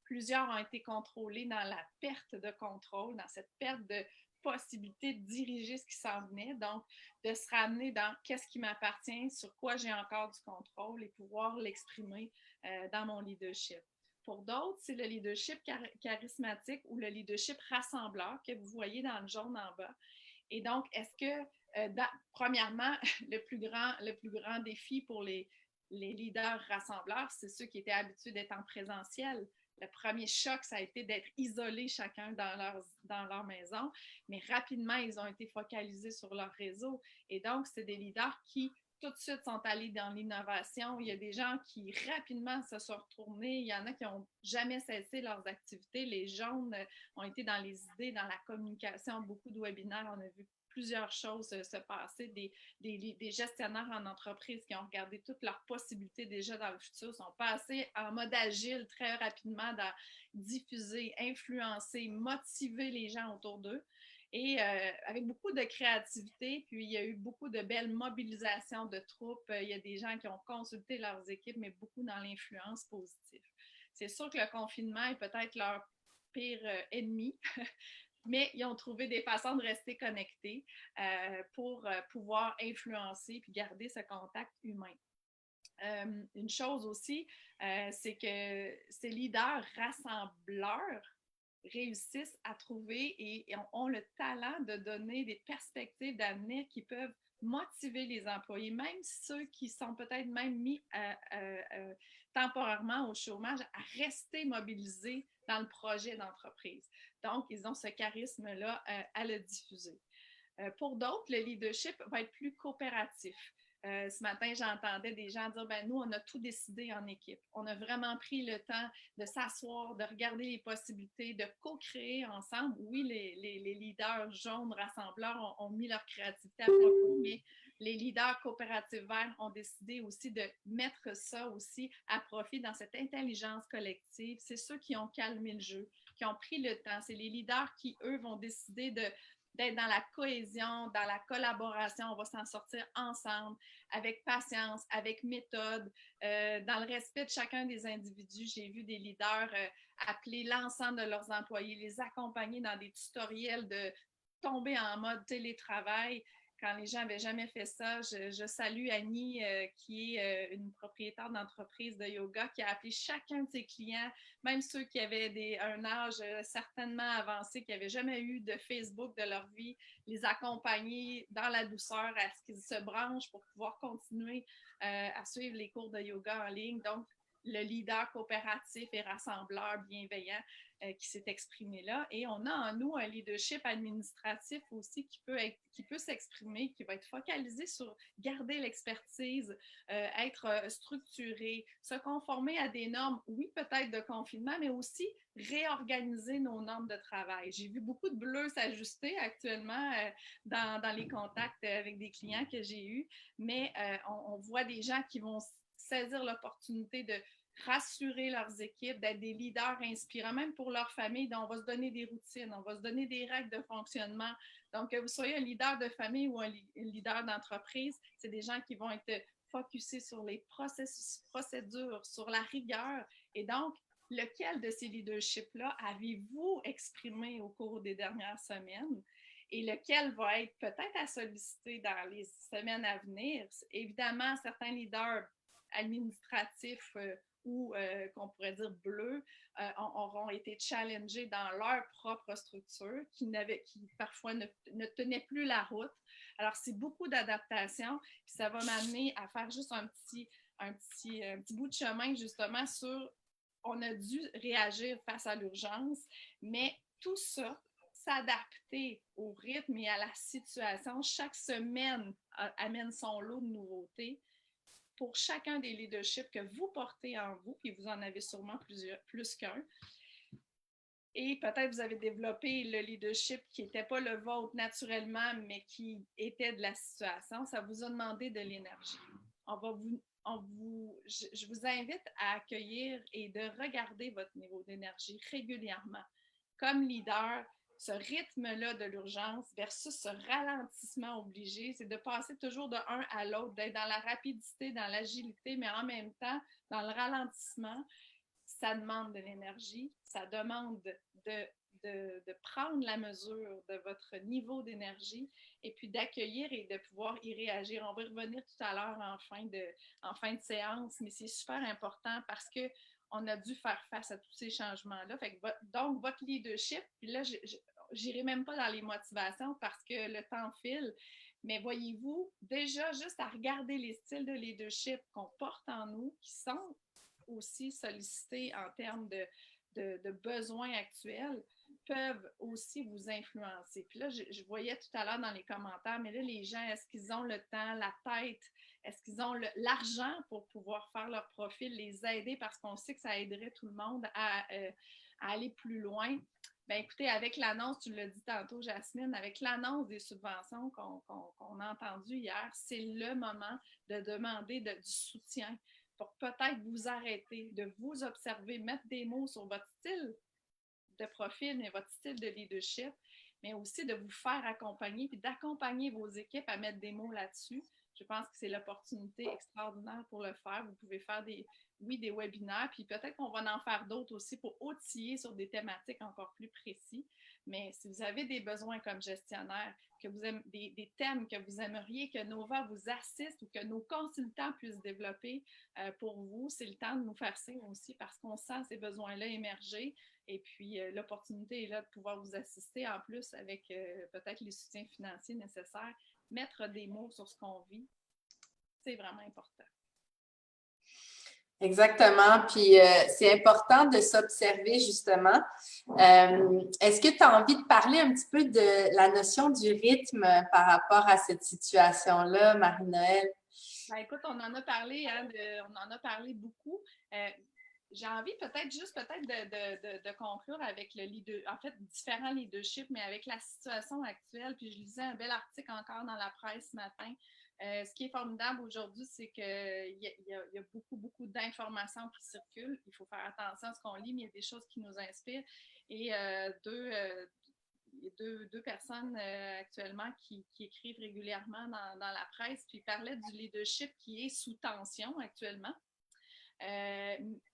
Plusieurs ont été contrôlés dans la perte de contrôle, dans cette perte de possibilité de diriger ce qui s'en venait, donc de se ramener dans qu'est-ce qui m'appartient, sur quoi j'ai encore du contrôle et pouvoir l'exprimer dans mon leadership. Pour d'autres, c'est le leadership charismatique ou le leadership rassembleur que vous voyez dans le jaune en bas. Et donc, est-ce que, premièrement, le plus grand défi pour les leaders rassembleurs, c'est ceux qui étaient habitués d'être en présentiel. Le premier choc, ça a été d'être isolés chacun dans leur maison, mais rapidement, ils ont été focalisés sur leur réseau. Et donc, c'est des leaders qui, tout de suite, sont allés dans l'innovation. Il y a des gens qui, rapidement, se sont retournés. Il y en a qui n'ont jamais cessé leurs activités. Les jaunes ont été dans les idées, dans la communication, beaucoup de webinaires. On a vu plusieurs choses se passer, des gestionnaires en entreprise qui ont regardé toutes leurs possibilités déjà dans le futur, sont passés en mode agile très rapidement dans diffuser, influencer, motiver les gens autour d'eux. Et avec beaucoup de créativité, puis il y a eu beaucoup de belles mobilisations de troupes. Il y a des gens qui ont consulté leurs équipes, mais beaucoup dans l'influence positive. C'est sûr que le confinement est peut-être leur pire ennemi, mais ils ont trouvé des façons de rester connectés pour pouvoir influencer puis garder ce contact humain. Une chose aussi, c'est que ces leaders rassembleurs réussissent à trouver et ont le talent de donner des perspectives d'avenir qui peuvent motiver les employés, même ceux qui sont peut-être même mis temporairement au chômage, à rester mobilisés dans le projet d'entreprise. Donc, ils ont ce charisme-là à le diffuser. Pour d'autres, le leadership va être plus coopératif. Ce matin, j'entendais des gens dire, ben nous, on a tout décidé en équipe. On a vraiment pris le temps de s'asseoir, de regarder les possibilités, de co-créer ensemble. Oui, les leaders jaunes rassembleurs ont mis leur créativité à profit, mais les leaders coopératifs verts ont décidé aussi de mettre ça aussi à profit dans cette intelligence collective. C'est ceux qui ont calmé le jeu, qui ont pris le temps. C'est les leaders qui, eux, vont décider d'être dans la cohésion, dans la collaboration. On va s'en sortir ensemble, avec patience, avec méthode, dans le respect de chacun des individus. J'ai vu des leaders appeler l'ensemble de leurs employés, les accompagner dans des tutoriels de tomber en mode télétravail. Quand les gens n'avaient jamais fait ça, je salue Annie, qui est une propriétaire d'entreprise de yoga, qui a appelé chacun de ses clients, même ceux qui avaient un âge certainement avancé, qui n'avaient jamais eu de Facebook de leur vie, les accompagner dans la douceur à ce qu'ils se branchent pour pouvoir continuer à suivre les cours de yoga en ligne. Donc, le leader coopératif et rassembleur bienveillant qui s'est exprimé là. Et on a en nous un leadership administratif aussi qui peut s'exprimer, qui va être focalisé sur garder l'expertise, être structuré, se conformer à des normes, oui, peut-être de confinement, mais aussi réorganiser nos normes de travail. J'ai vu beaucoup de bleus s'ajuster actuellement dans les contacts avec des clients que j'ai eus, mais on voit des gens qui vont saisir l'opportunité de rassurer leurs équipes, d'être des leaders inspirants, même pour leur famille. Donc, on va se donner des routines, on va se donner des règles de fonctionnement. Donc, que vous soyez un leader de famille ou un leader d'entreprise, c'est des gens qui vont être focusés sur les procédures, sur la rigueur. Et donc, lequel de ces leaderships-là avez-vous exprimé au cours des dernières semaines? Et lequel va être peut-être à solliciter dans les semaines à venir? Évidemment, certains leaders administratifs ou qu'on pourrait dire bleus auront été challengés dans leur propre structure qui parfois ne tenaient plus la route. Alors, c'est beaucoup d'adaptation. Puis ça va m'amener à faire juste un petit bout de chemin justement sur on a dû réagir face à l'urgence, mais tout ça, s'adapter au rythme et à la situation. Chaque semaine amène son lot de nouveautés. Pour chacun des leaderships que vous portez en vous, puis vous en avez sûrement plus qu'un. Et peut-être vous avez développé le leadership qui n'était pas le vôtre naturellement, mais qui était de la situation. Ça vous a demandé de l'énergie. Je vous invite à accueillir et de regarder votre niveau d'énergie régulièrement. Comme leader, ce rythme-là de l'urgence versus ce ralentissement obligé, c'est de passer toujours de un à l'autre, d'être dans la rapidité, dans l'agilité, mais en même temps, dans le ralentissement. Ça demande de l'énergie, ça demande de prendre la mesure de votre niveau d'énergie et puis d'accueillir et de pouvoir y réagir. On va y revenir tout à l'heure en fin de séance, mais c'est super important parce qu'on a dû faire face à tous ces changements-là. Donc, votre leadership, puis là, j'irai même pas dans les motivations parce que le temps file, mais voyez-vous, déjà, juste à regarder les styles de leadership qu'on porte en nous, qui sont aussi sollicités en termes de besoins actuels, peuvent aussi vous influencer. Puis là, je voyais tout à l'heure dans les commentaires, mais là, les gens, est-ce qu'ils ont le temps, la tête, est-ce qu'ils ont l'argent pour pouvoir faire leur profil, les aider parce qu'on sait que ça aiderait tout le monde à aller plus loin? Bien, écoutez, avec l'annonce, tu l'as dit tantôt, Jasmine, avec l'annonce des subventions qu'on a entendues hier, c'est le moment de demander du soutien pour peut-être vous arrêter, de vous observer, mettre des mots sur votre style de profil, mais votre style de leadership, mais aussi de vous faire accompagner, puis d'accompagner vos équipes à mettre des mots là-dessus. Je pense que c'est l'opportunité extraordinaire pour le faire. Vous pouvez faire des webinaires, puis peut-être qu'on va en faire d'autres aussi pour outiller sur des thématiques encore plus précises. Mais si vous avez des besoins comme gestionnaire, que vous aimez, des thèmes que vous aimeriez que Nova vous assiste ou que nos consultants puissent développer pour vous, c'est le temps de nous faire signe aussi parce qu'on sent ces besoins-là émerger. Et puis, l'opportunité est là de pouvoir vous assister en plus avec peut-être les soutiens financiers nécessaires. Mettre des mots sur ce qu'on vit, c'est vraiment important. Exactement. Puis, c'est important de s'observer justement. Est-ce que tu as envie de parler un petit peu de la notion du rythme par rapport à cette situation-là, Marie-Noëlle? Ben, écoute, on en a parlé, hein, on en a parlé beaucoup. J'ai envie peut-être de conclure avec le leader, en fait, différents leaderships, mais avec la situation actuelle. Puis je lisais un bel article encore dans la presse ce matin. Ce qui est formidable aujourd'hui, c'est qu'il y a beaucoup d'informations qui circulent. Il faut faire attention à ce qu'on lit, mais il y a des choses qui nous inspirent. Et deux personnes actuellement qui écrivent régulièrement dans la presse, puis ils parlaient du leadership qui est sous tension actuellement.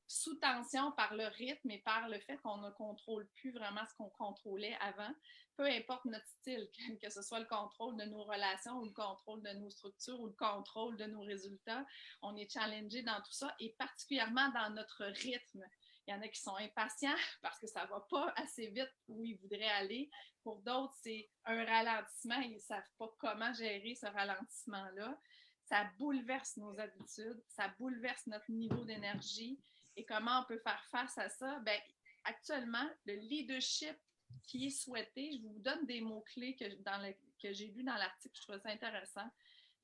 Sous tension par le rythme et par le fait qu'on ne contrôle plus vraiment ce qu'on contrôlait avant, peu importe notre style, que ce soit le contrôle de nos relations ou le contrôle de nos structures ou le contrôle de nos résultats, on est challengé dans tout ça et particulièrement dans notre rythme. Il y en a qui sont impatients parce que ça ne va pas assez vite où ils voudraient aller. Pour d'autres, c'est un ralentissement et ils ne savent pas comment gérer ce ralentissement-là. Ça bouleverse nos habitudes, ça bouleverse notre niveau d'énergie. Et comment on peut faire face à ça? Bien, actuellement, le leadership qui est souhaité, je vous donne des mots-clés que j'ai vus dans l'article, je trouve ça intéressant.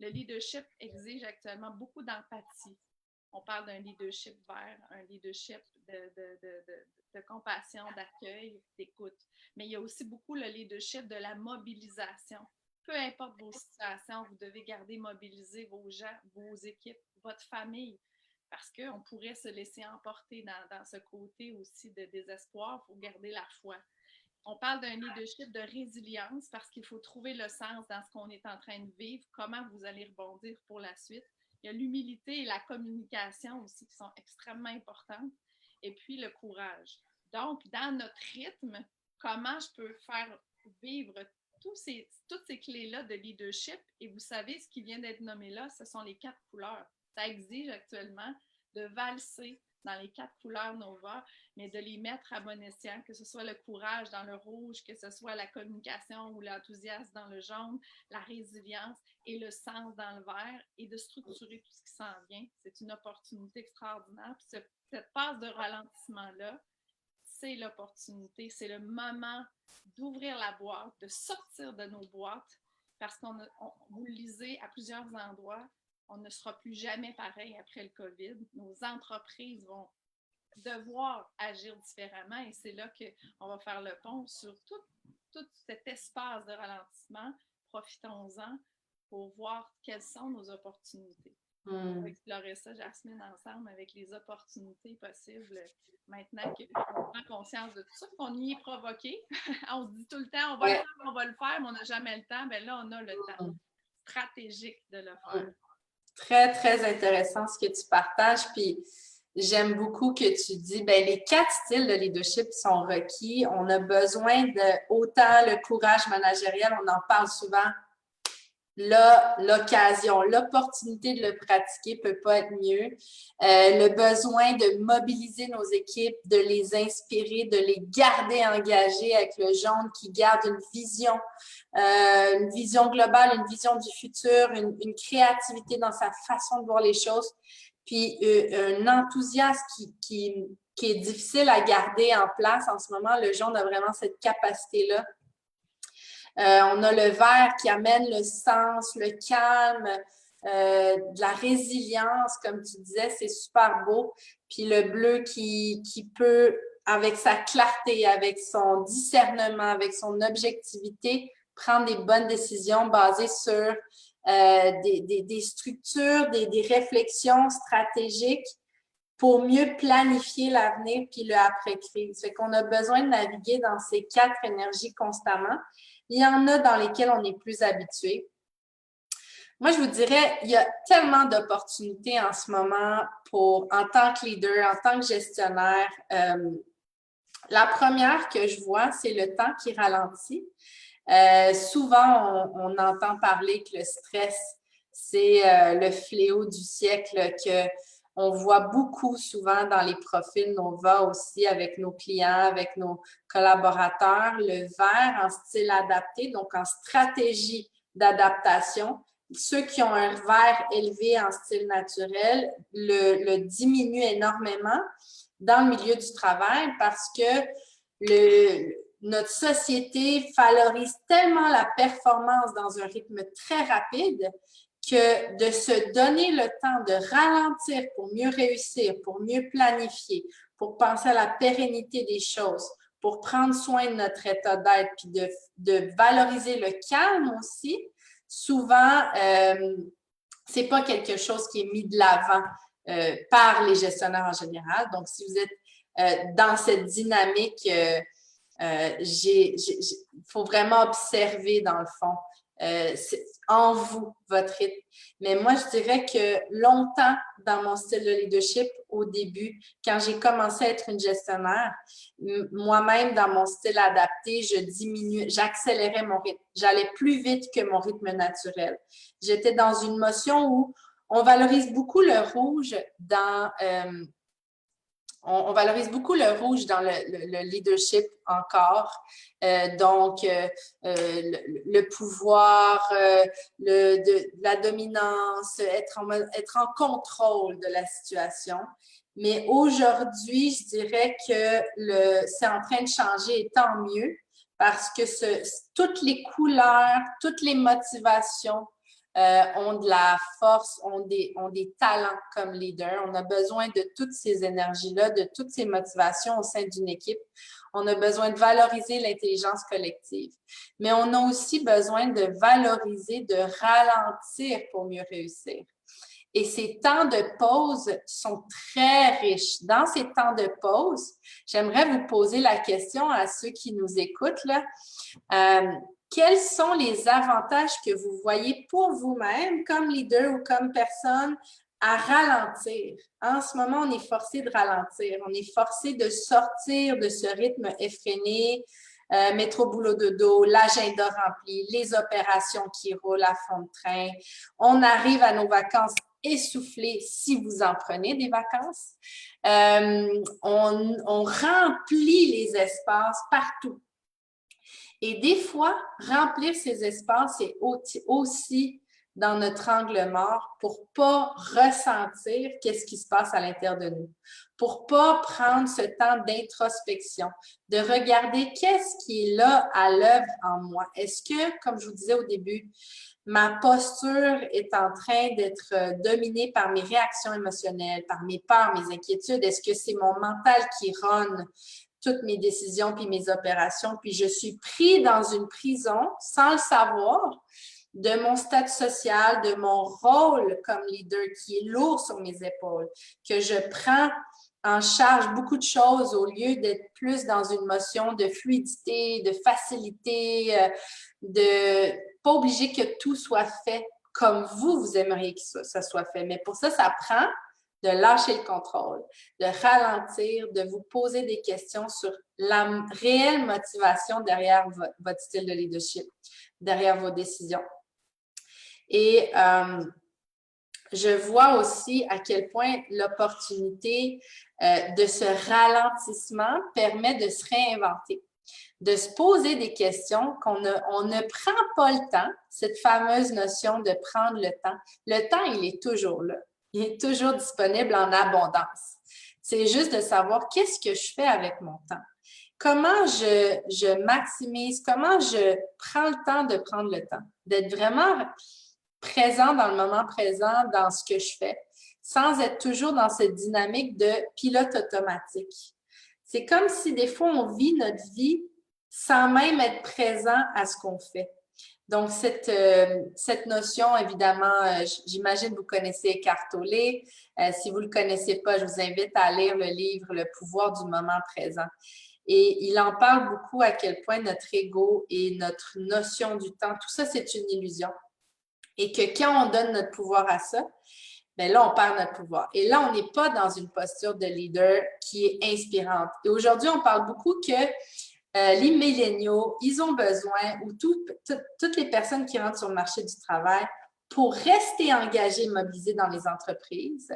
Le leadership exige actuellement beaucoup d'empathie. On parle d'un leadership vert, un leadership de compassion, d'accueil, d'écoute. Mais il y a aussi beaucoup le leadership de la mobilisation. Peu importe vos situations, vous devez garder mobiliser vos gens, vos équipes, votre famille, parce qu'on pourrait se laisser emporter dans ce côté aussi de désespoir. Il faut garder la foi. On parle d'un leadership de résilience parce qu'il faut trouver le sens dans ce qu'on est en train de vivre, comment vous allez rebondir pour la suite. Il y a l'humilité et la communication aussi qui sont extrêmement importantes. Et puis le courage. Donc, dans notre rythme, comment je peux faire vivre toutes ces clés-là de leadership? Et vous savez, ce qui vient d'être nommé là, ce sont les 4 couleurs. Ça exige actuellement de valser dans les 4 couleurs Nova, mais de les mettre à bon escient, que ce soit le courage dans le rouge, que ce soit la communication ou l'enthousiasme dans le jaune, la résilience et le sens dans le vert, et de structurer tout ce qui s'en vient. C'est une opportunité extraordinaire. Puis cette phase de ralentissement-là, c'est l'opportunité, c'est le moment d'ouvrir la boîte, de sortir de nos boîtes, parce vous le lisez à plusieurs endroits, on ne sera plus jamais pareil après le COVID. Nos entreprises vont devoir agir différemment et c'est là qu'on va faire le pont sur tout cet espace de ralentissement. Profitons-en pour voir quelles sont nos opportunités. On va explorer ça, Jasmine, ensemble avec les opportunités possibles maintenant qu'on prend conscience de tout ça, qu'on y est provoqué. On se dit tout le temps, on va le faire, mais on n'a jamais le temps. Bien là, on a le temps stratégique de le faire. Très, très intéressant ce que tu partages. Puis, j'aime beaucoup que tu dis, bien, les 4 styles de leadership sont requis. On a besoin de autant le courage managériel, on en parle souvent. Là, l'occasion, l'opportunité de le pratiquer ne peut pas être mieux. Le besoin de mobiliser nos équipes, de les inspirer, de les garder engagées avec le jaune qui garde une vision globale, une vision du futur, une créativité dans sa façon de voir les choses, puis un enthousiasme qui est difficile à garder en place en ce moment. Le jaune a vraiment cette capacité-là. On a le vert qui amène le sens, le calme, de la résilience, comme tu disais, c'est super beau. Puis le bleu qui peut, avec sa clarté, avec son discernement, avec son objectivité, prendre des bonnes décisions basées sur des structures, des réflexions stratégiques pour mieux planifier l'avenir puis le après-crise. Fait qu'on a besoin de naviguer dans ces 4 énergies constamment. Il y en a dans lesquelles on est plus habitué. Moi, je vous dirais, il y a tellement d'opportunités en ce moment en tant que leader, en tant que gestionnaire. La première que je vois, c'est le temps qui ralentit. Souvent, on entend parler que le stress, c'est le fléau du siècle, on voit beaucoup souvent dans les profils Nova aussi avec nos clients, avec nos collaborateurs, le vert en style adapté, donc en stratégie d'adaptation. Ceux qui ont un vert élevé en style naturel le diminuent énormément dans le milieu du travail parce que notre société valorise tellement la performance dans un rythme très rapide que de se donner le temps de ralentir pour mieux réussir, pour mieux planifier, pour penser à la pérennité des choses, pour prendre soin de notre état d'être, puis de valoriser le calme aussi, souvent, c'est pas quelque chose qui est mis de l'avant par les gestionnaires en général. Donc, si vous êtes dans cette dynamique, il faut vraiment observer dans le fond en vous, votre rythme. Mais moi, je dirais que longtemps dans mon style de leadership, au début, quand j'ai commencé à être une gestionnaire, moi-même, dans mon style adapté, j'accélérais mon rythme. J'allais plus vite que mon rythme naturel. J'étais dans une motion où on valorise beaucoup le rouge dans... on valorise beaucoup le rouge dans le leadership encore. Donc, le pouvoir, la dominance, être en contrôle de la situation. Mais aujourd'hui, je dirais que c'est en train de changer et tant mieux parce que toutes les couleurs, toutes les motivations, ont de la force, ont des talents comme leader. On a besoin de toutes ces énergies-là, de toutes ces motivations au sein d'une équipe. On a besoin de valoriser l'intelligence collective. Mais on a aussi besoin de valoriser, de ralentir pour mieux réussir. Et ces temps de pause sont très riches. Dans ces temps de pause, j'aimerais vous poser la question à ceux qui nous écoutent, là. Quels sont les avantages que vous voyez pour vous-même, comme leader ou comme personne, à ralentir? En ce moment, on est forcé de ralentir. On est forcé de sortir de ce rythme effréné, métro, boulot, dodo, l'agenda rempli, les opérations qui roulent à fond de train. On arrive à nos vacances essoufflés si vous en prenez des vacances. On remplit les espaces partout. Et des fois, remplir ces espaces est aussi dans notre angle mort pour ne pas ressentir qu'est-ce qui se passe à l'intérieur de nous, pour ne pas prendre ce temps d'introspection, de regarder qu'est-ce qui est là à l'œuvre en moi. Est-ce que, comme je vous disais au début, ma posture est en train d'être dominée par mes réactions émotionnelles, par mes peurs, mes inquiétudes? Est-ce que c'est mon mental qui ronne toutes mes décisions puis mes opérations, puis je suis pris dans une prison sans le savoir de mon statut social, de mon rôle comme leader qui est lourd sur mes épaules, que je prends en charge beaucoup de choses au lieu d'être plus dans une motion de fluidité, de facilité, de pas obligé que tout soit fait comme vous aimeriez que ça soit fait. Mais pour ça, ça prend de lâcher le contrôle, de ralentir, de vous poser des questions sur la réelle motivation derrière votre style de leadership, derrière vos décisions. Et je vois aussi à quel point l'opportunité de ce ralentissement permet de se réinventer, de se poser des questions on ne prend pas le temps, cette fameuse notion de prendre le temps. Le temps, il est toujours là. Il est toujours disponible en abondance. C'est juste de savoir qu'est-ce que je fais avec mon temps. Comment je maximise, comment je prends le temps de prendre le temps, d'être vraiment présent dans le moment présent, dans ce que je fais, sans être toujours dans cette dynamique de pilote automatique. C'est comme si des fois, on vit notre vie sans même être présent à ce qu'on fait. Donc, cette notion, évidemment, j'imagine que vous connaissez Eckhart Tolle. Si vous ne le connaissez pas, je vous invite à lire le livre « Le pouvoir du moment présent ». Et il en parle beaucoup à quel point notre ego et notre notion du temps, tout ça, c'est une illusion. Et que quand on donne notre pouvoir à ça, bien là, on perd notre pouvoir. Et là, on n'est pas dans une posture de leader qui est inspirante. Et aujourd'hui, on parle beaucoup que les milléniaux, ils ont besoin, ou toutes les personnes qui rentrent sur le marché du travail, pour rester engagés, mobilisés dans les entreprises,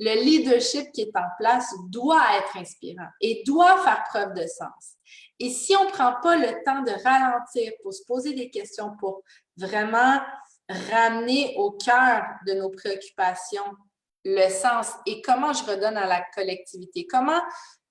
le leadership qui est en place doit être inspirant et doit faire preuve de sens. Et si on ne prend pas le temps de ralentir pour se poser des questions, pour vraiment ramener au cœur de nos préoccupations le sens et comment je redonne à la collectivité, comment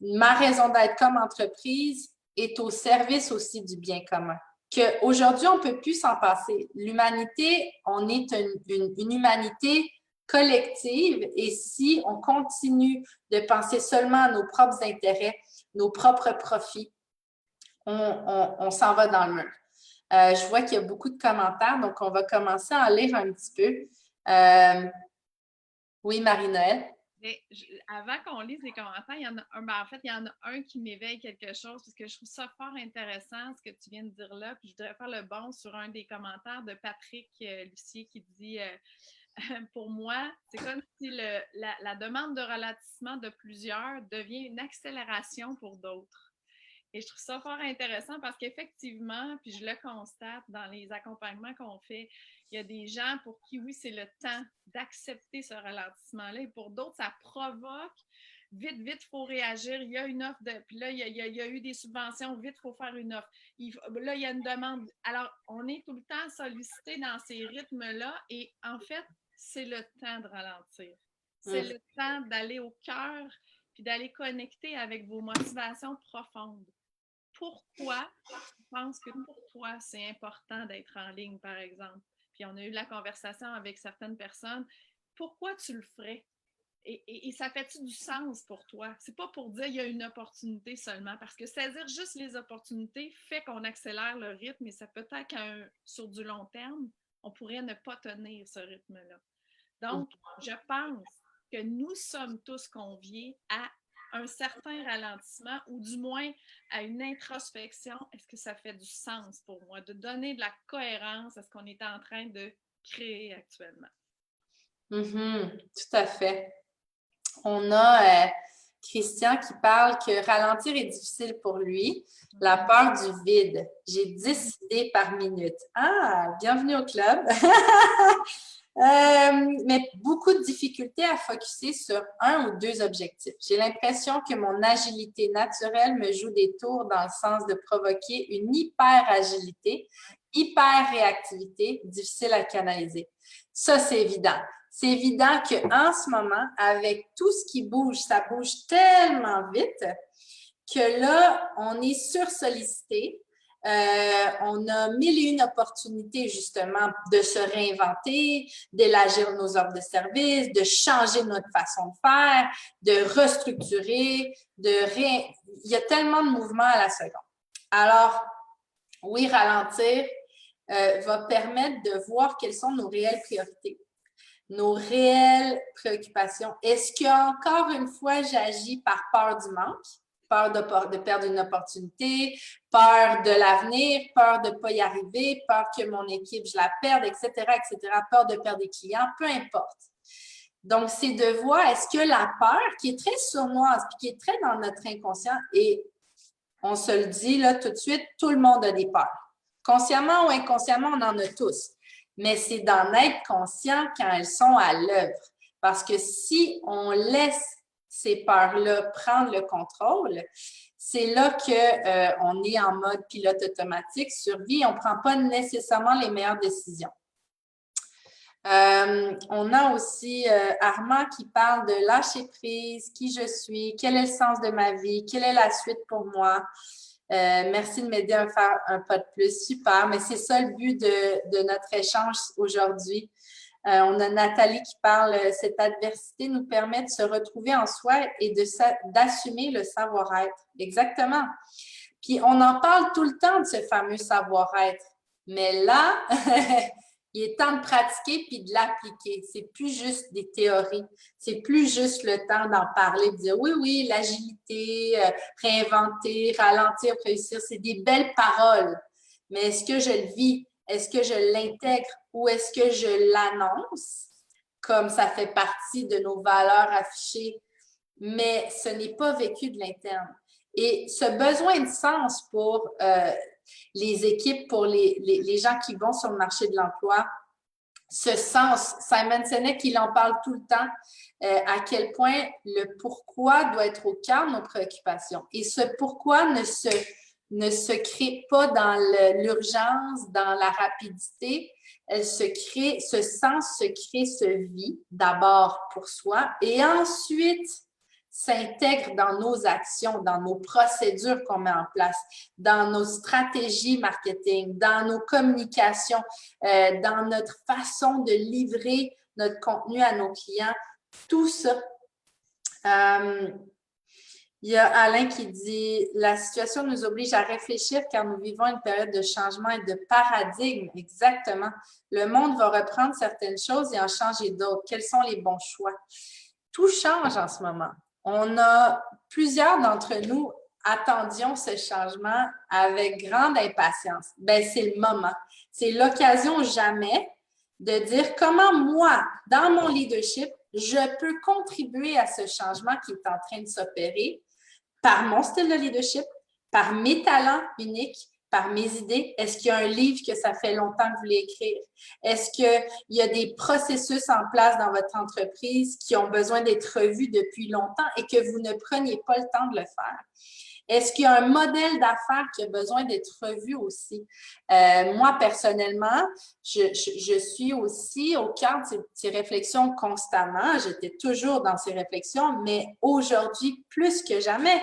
ma raison d'être comme entreprise est au service aussi du bien commun. qu'aujourd'hui, on ne peut plus s'en passer. L'humanité, on est une humanité collective et si on continue de penser seulement à nos propres intérêts, nos propres profits, on s'en va dans le mur. Je vois qu'il y a beaucoup de commentaires, donc on va commencer à en lire un petit peu. Oui, Marie-Noël. Avant qu'on lise les commentaires, il y en a un, en fait, il y en a un qui m'éveille quelque chose parce que je trouve ça fort intéressant ce que tu viens de dire là. Puis je voudrais faire le bon sur un des commentaires de Patrick Lucier qui dit pour moi, c'est comme si la demande de ralentissement de plusieurs devient une accélération pour d'autres. Et je trouve ça fort intéressant parce qu'effectivement, puis je le constate dans les accompagnements qu'on fait, il y a des gens pour qui, oui, c'est le temps d'accepter ce ralentissement-là. Et pour d'autres, ça provoque vite, vite, il faut réagir. Il y a une offre de. Puis là, il y a eu des subventions, vite, il faut faire une offre. Là, il y a une demande. Alors, on est tout le temps sollicité dans ces rythmes-là. Et en fait, c'est le temps de ralentir. C'est le temps d'aller au cœur puis d'aller connecter avec vos motivations profondes. Pourquoi tu penses que pour toi, c'est important d'être en ligne, par exemple? Puis on a eu la conversation avec certaines personnes. Pourquoi tu le ferais? Et ça fait-tu du sens pour toi? C'est pas pour dire qu'il y a une opportunité seulement, parce que saisir juste les opportunités fait qu'on accélère le rythme et ça peut être que sur du long terme, on pourrait ne pas tenir ce rythme-là. Donc, je pense que nous sommes tous conviés à un certain ralentissement ou du moins à une introspection. Est-ce que ça fait du sens pour moi de donner de la cohérence à ce qu'on est en train de créer actuellement? Tout à fait. On a Christian qui parle que ralentir est difficile pour lui. La peur du vide. J'ai 10 idées par minute. Ah, bienvenue au club. Mais beaucoup de difficultés à focusser sur un ou deux objectifs. J'ai l'impression que mon agilité naturelle me joue des tours dans le sens de provoquer une hyper-agilité, hyper-réactivité, difficile à canaliser. Ça, c'est évident. C'est évident qu'en ce moment, avec tout ce qui bouge, ça bouge tellement vite que là, on est sursollicité. On a mille et une opportunités justement de se réinventer, d'élargir nos offres de services, de changer notre façon de faire, de restructurer, il y a tellement de mouvements à la seconde. Alors, oui, ralentir va permettre de voir quelles sont nos réelles priorités, nos réelles préoccupations. Est-ce qu'encore une fois, j'agis par peur du manque? Peur de perdre une opportunité, peur de l'avenir, peur de ne pas y arriver, peur que mon équipe, je la perde, etc., peur de perdre des clients, peu importe. Donc, c'est de voir, est-ce que la peur, qui est très sournoise, puis qui est très dans notre inconscient, et on se le dit là tout de suite, tout le monde a des peurs. Consciemment ou inconsciemment, on en a tous. Mais c'est d'en être conscient quand elles sont à l'œuvre. Parce que si on laisse ces peurs-là prendre le contrôle, c'est là qu'on est en mode pilote automatique, survie, on ne prend pas nécessairement les meilleures décisions. On a aussi Armand qui parle de lâcher prise, qui je suis, quel est le sens de ma vie, quelle est la suite pour moi. Merci de m'aider à faire un pas de plus. Super, mais c'est ça le but de notre échange aujourd'hui. On a Nathalie qui parle, cette adversité nous permet de se retrouver en soi et d'assumer le savoir-être. Exactement. Puis on en parle tout le temps de ce fameux savoir-être. Mais là, il est temps de pratiquer puis de l'appliquer. C'est plus juste des théories. C'est plus juste le temps d'en parler, de dire oui, l'agilité, réinventer, ralentir, réussir, c'est des belles paroles. Mais est-ce que je le vis? Est-ce que je l'intègre ou est-ce que je l'annonce comme ça fait partie de nos valeurs affichées? Mais ce n'est pas vécu de l'interne. Et ce besoin de sens pour les équipes, pour les gens qui vont sur le marché de l'emploi, ce sens, Simon Sinek, il en parle tout le temps, à quel point le pourquoi doit être au cœur de nos préoccupations. Et ce pourquoi ne se crée pas dans l'urgence, dans la rapidité. Ce sens se crée, se vit d'abord pour soi et ensuite, s'intègre dans nos actions, dans nos procédures qu'on met en place, dans nos stratégies marketing, dans nos communications, dans notre façon de livrer notre contenu à nos clients, tout ça. Il y a Alain qui dit « La situation nous oblige à réfléchir car nous vivons une période de changement et de paradigme. » Exactement. Le monde va reprendre certaines choses et en changer d'autres. Quels sont les bons choix? Tout change en ce moment. On a plusieurs d'entre nous attendions ce changement avec grande impatience. Ben, c'est le moment. C'est l'occasion jamais de dire comment moi, dans mon leadership, je peux contribuer à ce changement qui est en train de s'opérer par mon style de leadership, par mes talents uniques, par mes idées. Est-ce qu'il y a un livre que ça fait longtemps que vous voulez écrire? Est-ce qu'il y a des processus en place dans votre entreprise qui ont besoin d'être revus depuis longtemps et que vous ne preniez pas le temps de le faire? Est-ce qu'il y a un modèle d'affaires qui a besoin d'être revu aussi? Moi, personnellement, je suis aussi au cœur de ces réflexions constamment. J'étais toujours dans ces réflexions, mais aujourd'hui, plus que jamais,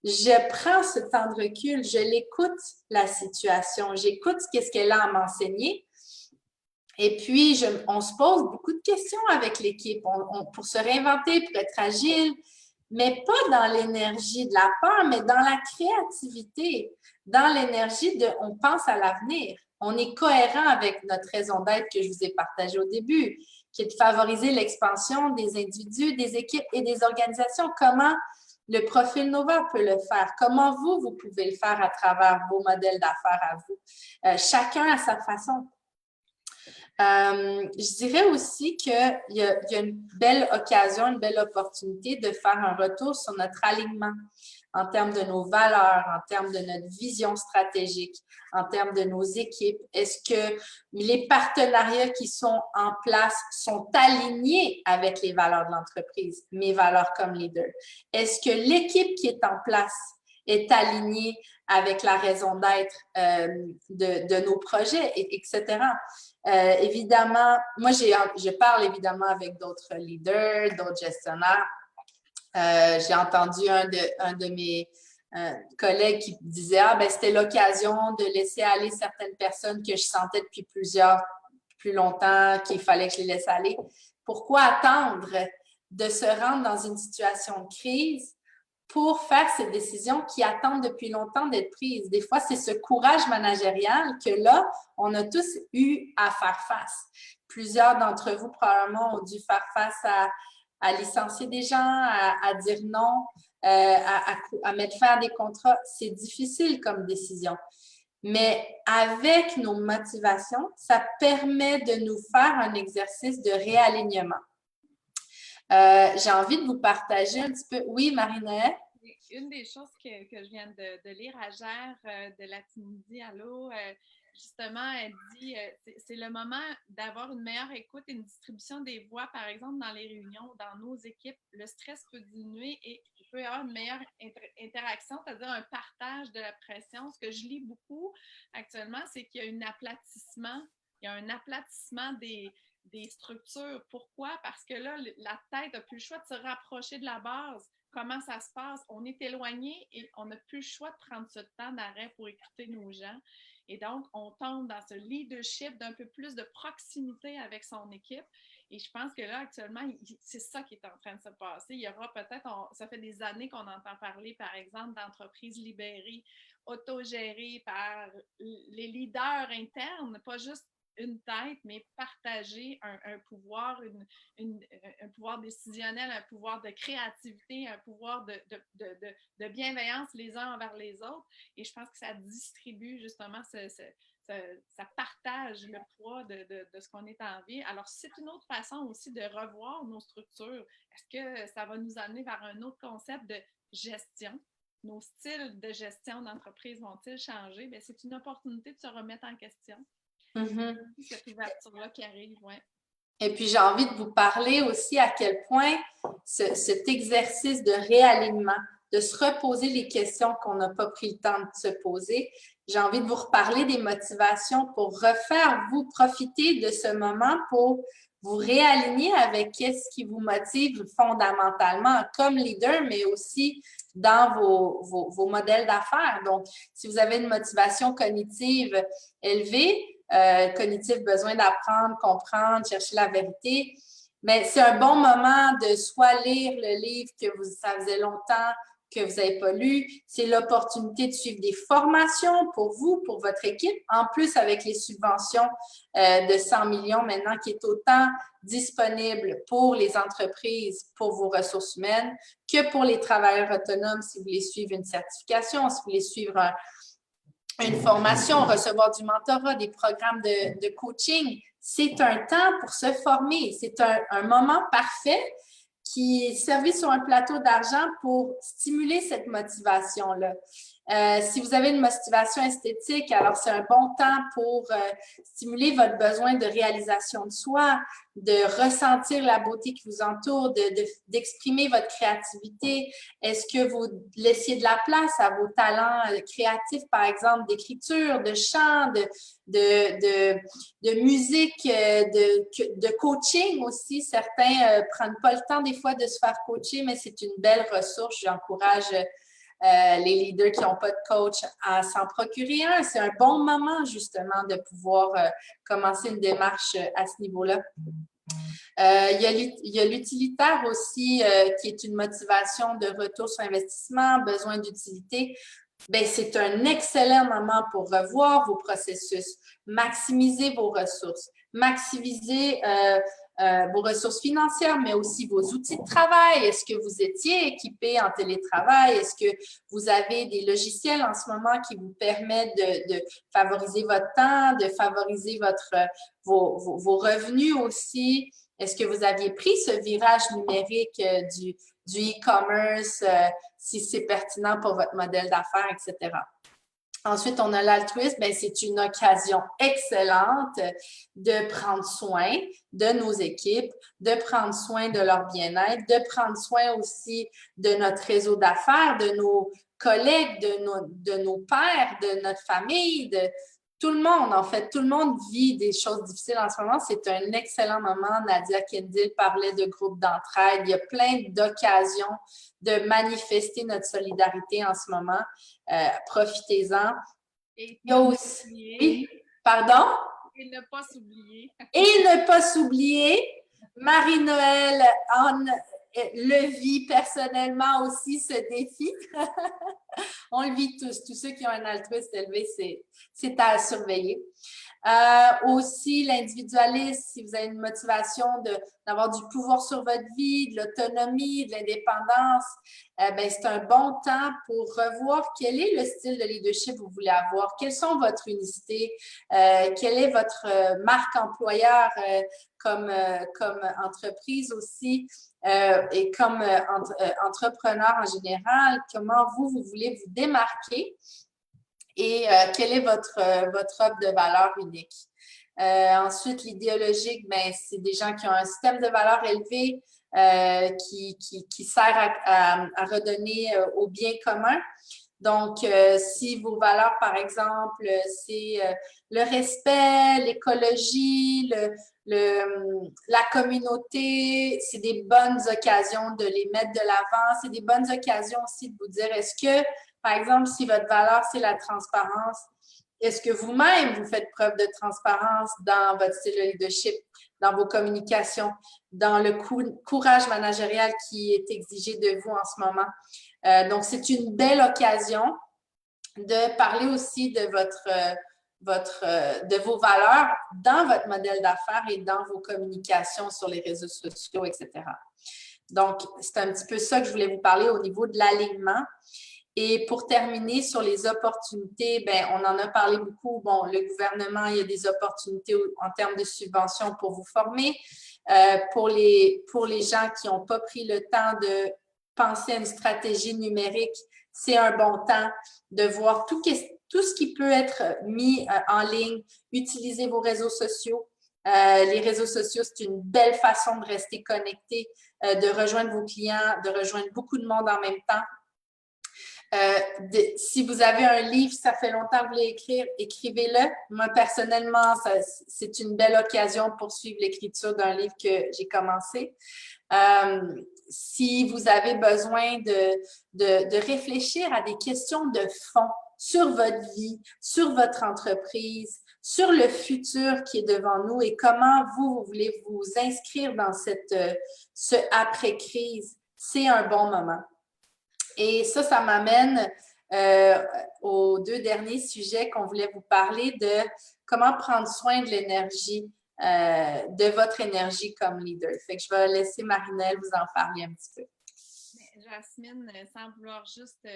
je prends ce temps de recul, je l'écoute, la situation, j'écoute ce qu'elle a à m'enseigner. Et puis, on se pose beaucoup de questions avec l'équipe pour se réinventer, pour être agile, mais pas dans l'énergie de la peur, mais dans la créativité, dans l'énergie de on pense à l'avenir. On est cohérent avec notre raison d'être que je vous ai partagée au début, qui est de favoriser l'expansion des individus, des équipes et des organisations. Comment le profil Nova peut le faire? Comment vous pouvez le faire à travers vos modèles d'affaires à vous? Chacun à sa façon. Je dirais aussi qu'il y a une belle occasion, une belle opportunité de faire un retour sur notre alignement en termes de nos valeurs, en termes de notre vision stratégique, en termes de nos équipes. Est-ce que les partenariats qui sont en place sont alignés avec les valeurs de l'entreprise, mes valeurs comme leader? Est-ce que l'équipe qui est en place est alignée avec la raison d'être de nos projets, etc.? Évidemment, moi, je parle évidemment avec d'autres leaders, d'autres gestionnaires. J'ai entendu un de mes collègues qui disait « Ah, ben c'était l'occasion de laisser aller certaines personnes que je sentais depuis plus longtemps qu'il fallait que je les laisse aller. » Pourquoi attendre de se rendre dans une situation de crise pour faire ces décisions qui attendent depuis longtemps d'être prises? Des fois, c'est ce courage managérial que là, on a tous eu à faire face. Plusieurs d'entre vous, probablement, ont dû faire face à licencier des gens, à dire non, à mettre fin à des contrats. C'est difficile comme décision. Mais avec nos motivations, ça permet de nous faire un exercice de réalignement. J'ai envie de vous partager un petit peu. Oui, Marie-Noëlle? Une des choses que je viens de lire à Gère de la Tunisie, allô, justement, elle dit c'est le moment d'avoir une meilleure écoute et une distribution des voix, par exemple, dans les réunions, dans nos équipes. Le stress peut diminuer et il peut y avoir une meilleure interaction, c'est-à-dire un partage de la pression. Ce que je lis beaucoup actuellement, c'est qu'il y a un aplatissement. Il y a un aplatissement des structures. Pourquoi? Parce que là, la tête n'a plus le choix de se rapprocher de la base. Comment ça se passe? On est éloigné et on n'a plus le choix de prendre ce temps d'arrêt pour écouter nos gens. Et donc, on tombe dans ce leadership d'un peu plus de proximité avec son équipe. Et je pense que là, actuellement, c'est ça qui est en train de se passer. Il y aura peut-être, ça fait des années qu'on entend parler, par exemple, d'entreprises libérées, autogérées par les leaders internes, pas juste une tête, mais partager un pouvoir, un pouvoir décisionnel, un pouvoir de créativité, un pouvoir de bienveillance les uns envers les autres. Et je pense que ça distribue justement, ça partage le poids de ce qu'on est en vie. Alors, c'est une autre façon aussi de revoir nos structures. Est-ce que ça va nous amener vers un autre concept de gestion? Nos styles de gestion d'entreprise vont-ils changer? Bien, c'est une opportunité de se remettre en question. Cette ouverture-là qui arrive, oui. Et puis, j'ai envie de vous parler aussi à quel point cet exercice de réalignement, de se reposer les questions qu'on n'a pas pris le temps de se poser, j'ai envie de vous reparler des motivations pour refaire, vous profiter de ce moment pour vous réalignez avec qu'est-ce qui vous motive fondamentalement comme leader, mais aussi dans vos modèles d'affaires. Donc, si vous avez une motivation cognitive élevée, cognitive, besoin d'apprendre, comprendre, chercher la vérité, mais c'est un bon moment de soit lire le livre que ça faisait longtemps que vous n'avez pas lu. C'est l'opportunité de suivre des formations pour vous, pour votre équipe, en plus avec les subventions de 100 millions maintenant qui est autant disponible pour les entreprises, pour vos ressources humaines, que pour les travailleurs autonomes si vous voulez suivre une certification, si vous voulez suivre une formation, recevoir du mentorat, des programmes de coaching. C'est un temps pour se former. C'est un moment parfait qui est servi sur un plateau d'argent pour stimuler cette motivation-là. Si vous avez une motivation esthétique, alors c'est un bon temps pour stimuler votre besoin de réalisation de soi, de ressentir la beauté qui vous entoure, d'exprimer votre créativité. Est-ce que vous laissiez de la place à vos talents créatifs, par exemple, d'écriture, de chant, de musique, de coaching aussi? Certains ne prennent pas le temps des fois de se faire coacher, mais c'est une belle ressource. J'encourage les leaders qui n'ont pas de coach à s'en procurer un. C'est un bon moment, justement, de pouvoir commencer une démarche à ce niveau-là. Il y a l'utilitaire aussi, qui est une motivation de retour sur investissement, besoin d'utilité. Bien, c'est un excellent moment pour revoir vos processus, maximiser vos ressources, maximiser vos ressources financières, mais aussi vos outils de travail. Est-ce que vous étiez équipé en télétravail? Est-ce que vous avez des logiciels en ce moment qui vous permettent de favoriser votre temps, de favoriser vos revenus aussi? Est-ce que vous aviez pris ce virage numérique du e-commerce, si c'est pertinent pour votre modèle d'affaires, etc. Ensuite, on a l'altruisme. Bien, c'est une occasion excellente de prendre soin de nos équipes, de prendre soin de leur bien-être, de prendre soin aussi de notre réseau d'affaires, de nos collègues, de nos pairs, de notre famille, de tout le monde, en fait. Tout le monde vit des choses difficiles en ce moment. C'est un excellent moment. Nadia Kendall parlait de groupes d'entraide. Il y a plein d'occasions de manifester notre solidarité en ce moment. Profitez-en. Et il y a aussi... Oui, pardon? Et ne pas s'oublier. Et ne pas s'oublier, Marie-Noël le vit personnellement aussi, ce défi. On le vit tous. Tous ceux qui ont un altruisme élevé, c'est à surveiller. Aussi, l'individualisme, si vous avez une motivation d'avoir du pouvoir sur votre vie, de l'autonomie, de l'indépendance, ben, c'est un bon temps pour revoir quel est le style de leadership que vous voulez avoir, quelles sont votre unicité, quelle est votre marque employeur comme entreprise aussi. Et comme entrepreneur en général, comment vous voulez vous démarquer et quelle est votre offre de valeur unique. Ensuite, l'idéologique, ben, c'est des gens qui ont un système de valeurs élevé qui sert à redonner au bien commun. Donc, si vos valeurs, par exemple, c'est le respect, l'écologie, la communauté, c'est des bonnes occasions de les mettre de l'avant. C'est des bonnes occasions aussi de vous dire, est-ce que, par exemple, si votre valeur, c'est la transparence, est-ce que vous-même, vous faites preuve de transparence dans votre style de leadership, dans vos communications, dans le courage managérial qui est exigé de vous en ce moment? Donc, c'est une belle occasion de parler aussi de de vos valeurs dans votre modèle d'affaires et dans vos communications sur les réseaux sociaux, etc. Donc, c'est un petit peu ça que je voulais vous parler au niveau de l'alignement. Et pour terminer sur les opportunités, ben, on en a parlé beaucoup. Bon, le gouvernement, il y a des opportunités en termes de subventions pour vous former. Pour les gens qui n'ont pas pris le temps de penser à une stratégie numérique, c'est un bon temps de voir tout ce qui peut être mis en ligne. Utilisez vos réseaux sociaux. Les réseaux sociaux, c'est une belle façon de rester connecté, de rejoindre vos clients, de rejoindre beaucoup de monde en même temps. Si vous avez un livre, ça fait longtemps que vous voulez écrire, écrivez-le. Moi, personnellement, c'est une belle occasion pour suivre l'écriture d'un livre que j'ai commencé. Si vous avez besoin de réfléchir à des questions de fond sur votre vie, sur votre entreprise, sur le futur qui est devant nous et comment vous voulez vous inscrire dans ce après-crise, c'est un bon moment. Et ça m'amène aux deux derniers sujets qu'on voulait vous parler de comment prendre soin de l'énergie, de votre énergie comme leader. Fait que je vais laisser Marinelle vous en parler un petit peu. Jasmine, sans vouloir juste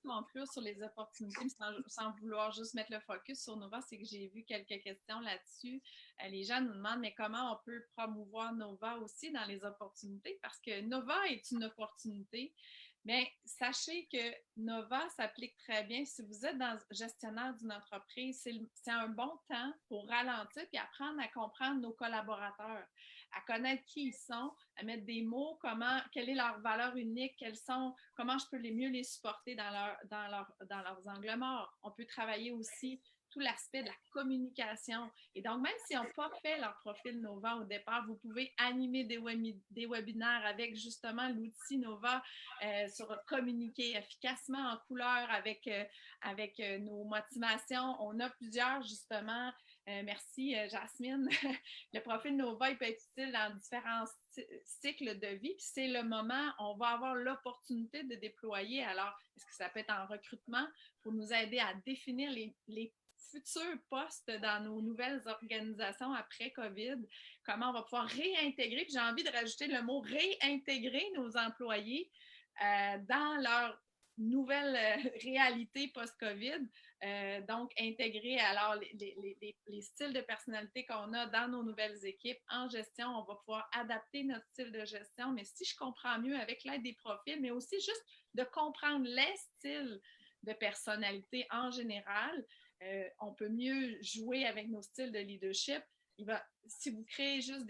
conclure sur les opportunités, sans vouloir juste mettre le focus sur Nova, c'est que j'ai vu quelques questions là-dessus. Les gens nous demandent, mais comment on peut promouvoir Nova aussi dans les opportunités? Parce que Nova est une opportunité, mais sachez que Nova s'applique très bien. Si vous êtes gestionnaire d'une entreprise, c'est un bon temps pour ralentir et apprendre à comprendre nos collaborateurs, à connaître qui ils sont, à mettre des mots, quelle est leur valeur unique, comment je peux mieux les supporter dans leurs angles morts. On peut travailler aussi tout l'aspect de la communication. Et donc, même s'ils n'ont pas fait leur profil Nova au départ, vous pouvez animer des webinaires avec justement l'outil Nova sur communiquer efficacement en couleur avec nos motivations. On a plusieurs, justement, merci Jasmine. Le profil Nova, il peut être utile dans différents cycles de vie. Puis c'est le moment, on va avoir l'opportunité de déployer. Alors, est-ce que ça peut être en recrutement pour nous aider à définir les futurs postes dans nos nouvelles organisations après COVID, comment on va pouvoir réintégrer, puis j'ai envie de rajouter le mot réintégrer nos employés dans leur nouvelle réalité post-COVID. Donc, intégrer alors les styles de personnalité qu'on a dans nos nouvelles équipes en gestion. On va pouvoir adapter notre style de gestion, mais si je comprends mieux avec l'aide des profils, mais aussi juste de comprendre les styles de personnalité en général, on peut mieux jouer avec nos styles de leadership. Si vous créez juste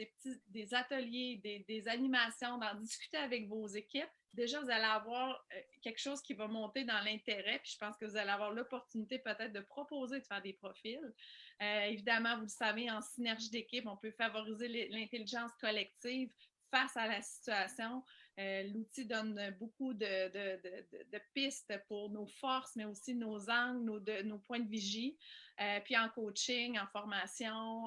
des ateliers, des animations, d'en discuter avec vos équipes, déjà, vous allez avoir quelque chose qui va monter dans l'intérêt, puis je pense que vous allez avoir l'opportunité peut-être de proposer de faire des profils. Évidemment, vous le savez, en synergie d'équipe, on peut favoriser l'intelligence collective face à la situation. L'outil donne beaucoup de pistes pour nos forces, mais aussi nos angles, nos points de vigie. Puis en coaching, en formation,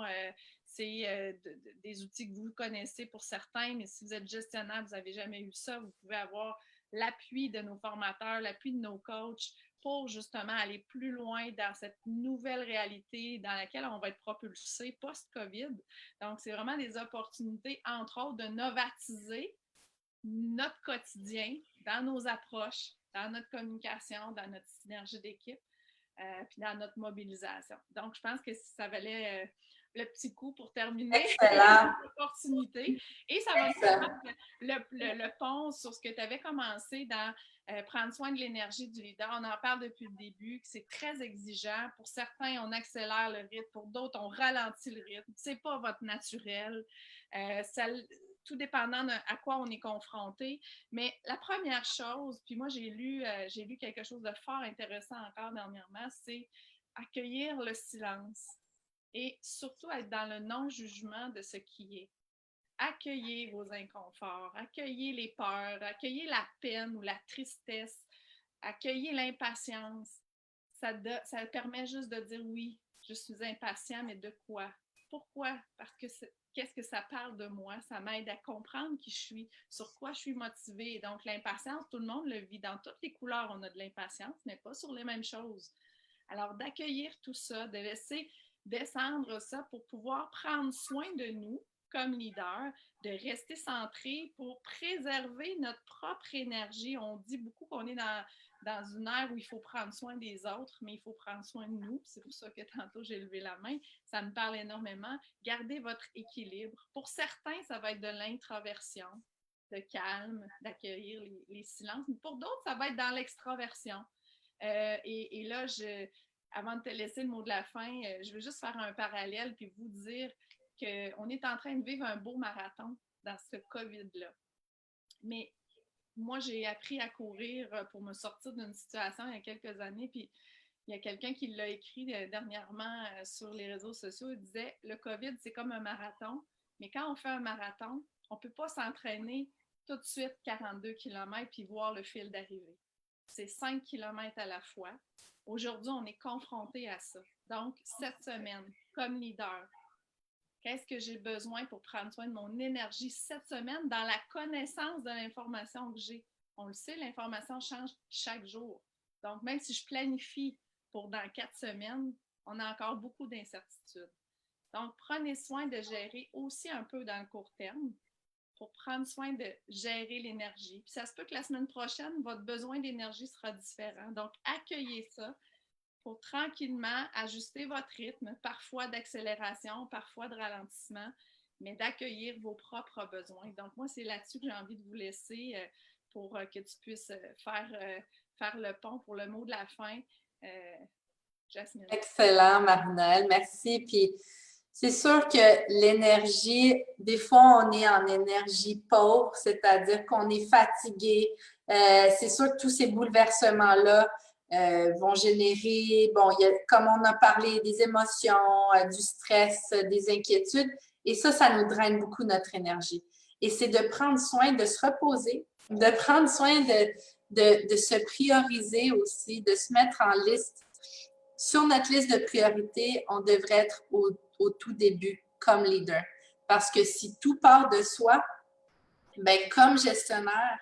c'est des outils que vous connaissez pour certains, mais si vous êtes gestionnaire, vous n'avez jamais eu ça, vous pouvez avoir l'appui de nos formateurs, l'appui de nos coachs pour justement aller plus loin dans cette nouvelle réalité dans laquelle on va être propulsé post-COVID. Donc, c'est vraiment des opportunités, entre autres, de novatiser notre quotidien dans nos approches, dans notre communication, dans notre synergie d'équipe, puis dans notre mobilisation. Donc, je pense que ça valait le petit coup pour terminer l'opportunité. Et ça va me permettre le pont sur ce que tu avais commencé dans prendre soin de l'énergie du leader. On en parle depuis le début, que c'est très exigeant. Pour certains, on accélère le rythme. Pour d'autres, on ralentit le rythme. C'est pas votre naturel. Tout dépendant à quoi on est confronté. Mais la première chose, puis moi, j'ai lu quelque chose de fort intéressant encore dernièrement, c'est accueillir le silence et surtout être dans le non-jugement de ce qui est. Accueillez vos inconforts, accueillez les peurs, accueillez la peine ou la tristesse, accueillez l'impatience. Ça permet juste de dire oui, je suis impatient, mais de quoi? Pourquoi? Parce que qu'est-ce que ça parle de moi? Ça m'aide à comprendre qui je suis, sur quoi je suis motivée. Et donc, l'impatience, tout le monde le vit dans toutes les couleurs. On a de l'impatience, mais pas sur les mêmes choses. Alors, d'accueillir tout ça, de laisser descendre ça pour pouvoir prendre soin de nous comme leader, de rester centré pour préserver notre propre énergie. On dit beaucoup qu'on est dans une ère où il faut prendre soin des autres, mais il faut prendre soin de nous. C'est pour ça que tantôt j'ai levé la main. Ça me parle énormément. Gardez votre équilibre. Pour certains, ça va être de l'introversion, de calme, d'accueillir les silences. Mais pour d'autres, ça va être dans l'extraversion. Et là, avant de te laisser le mot de la fin, je veux juste faire un parallèle puis vous dire qu'on est en train de vivre un beau marathon dans ce COVID-là. Mais moi, j'ai appris à courir pour me sortir d'une situation il y a quelques années, puis il y a quelqu'un qui l'a écrit dernièrement sur les réseaux sociaux. Il disait, le COVID, c'est comme un marathon, mais quand on fait un marathon, on ne peut pas s'entraîner tout de suite 42 km puis voir le fil d'arrivée. C'est 5 km à la fois. Aujourd'hui, on est confronté à ça. Donc, cette semaine, comme leader, qu'est-ce que j'ai besoin pour prendre soin de mon énergie cette semaine dans la connaissance de l'information que j'ai? On le sait, l'information change chaque jour. Donc, même si je planifie pour dans 4 semaines, on a encore beaucoup d'incertitudes. Donc, prenez soin de gérer aussi un peu dans le court terme pour prendre soin de gérer l'énergie. Puis ça se peut que la semaine prochaine, votre besoin d'énergie sera différent. Donc, accueillez ça pour tranquillement ajuster votre rythme, parfois d'accélération, parfois de ralentissement, mais d'accueillir vos propres besoins. Donc, moi, c'est là-dessus que j'ai envie de vous laisser pour que tu puisses faire le pont pour le mot de la fin. Jasmine. Excellent, Marie-Noëlle. Merci. Puis, c'est sûr que l'énergie, des fois, on est en énergie pauvre, c'est-à-dire qu'on est fatigué. C'est sûr que tous ces bouleversements-là vont générer, bon, il y a, comme on a parlé, des émotions, du stress, des inquiétudes. Et ça nous draine beaucoup notre énergie. Et c'est de prendre soin, de se reposer, de prendre soin de se prioriser aussi, de se mettre en liste. Sur notre liste de priorités, on devrait être au tout début comme leader. Parce que si tout part de soi, ben, comme gestionnaire,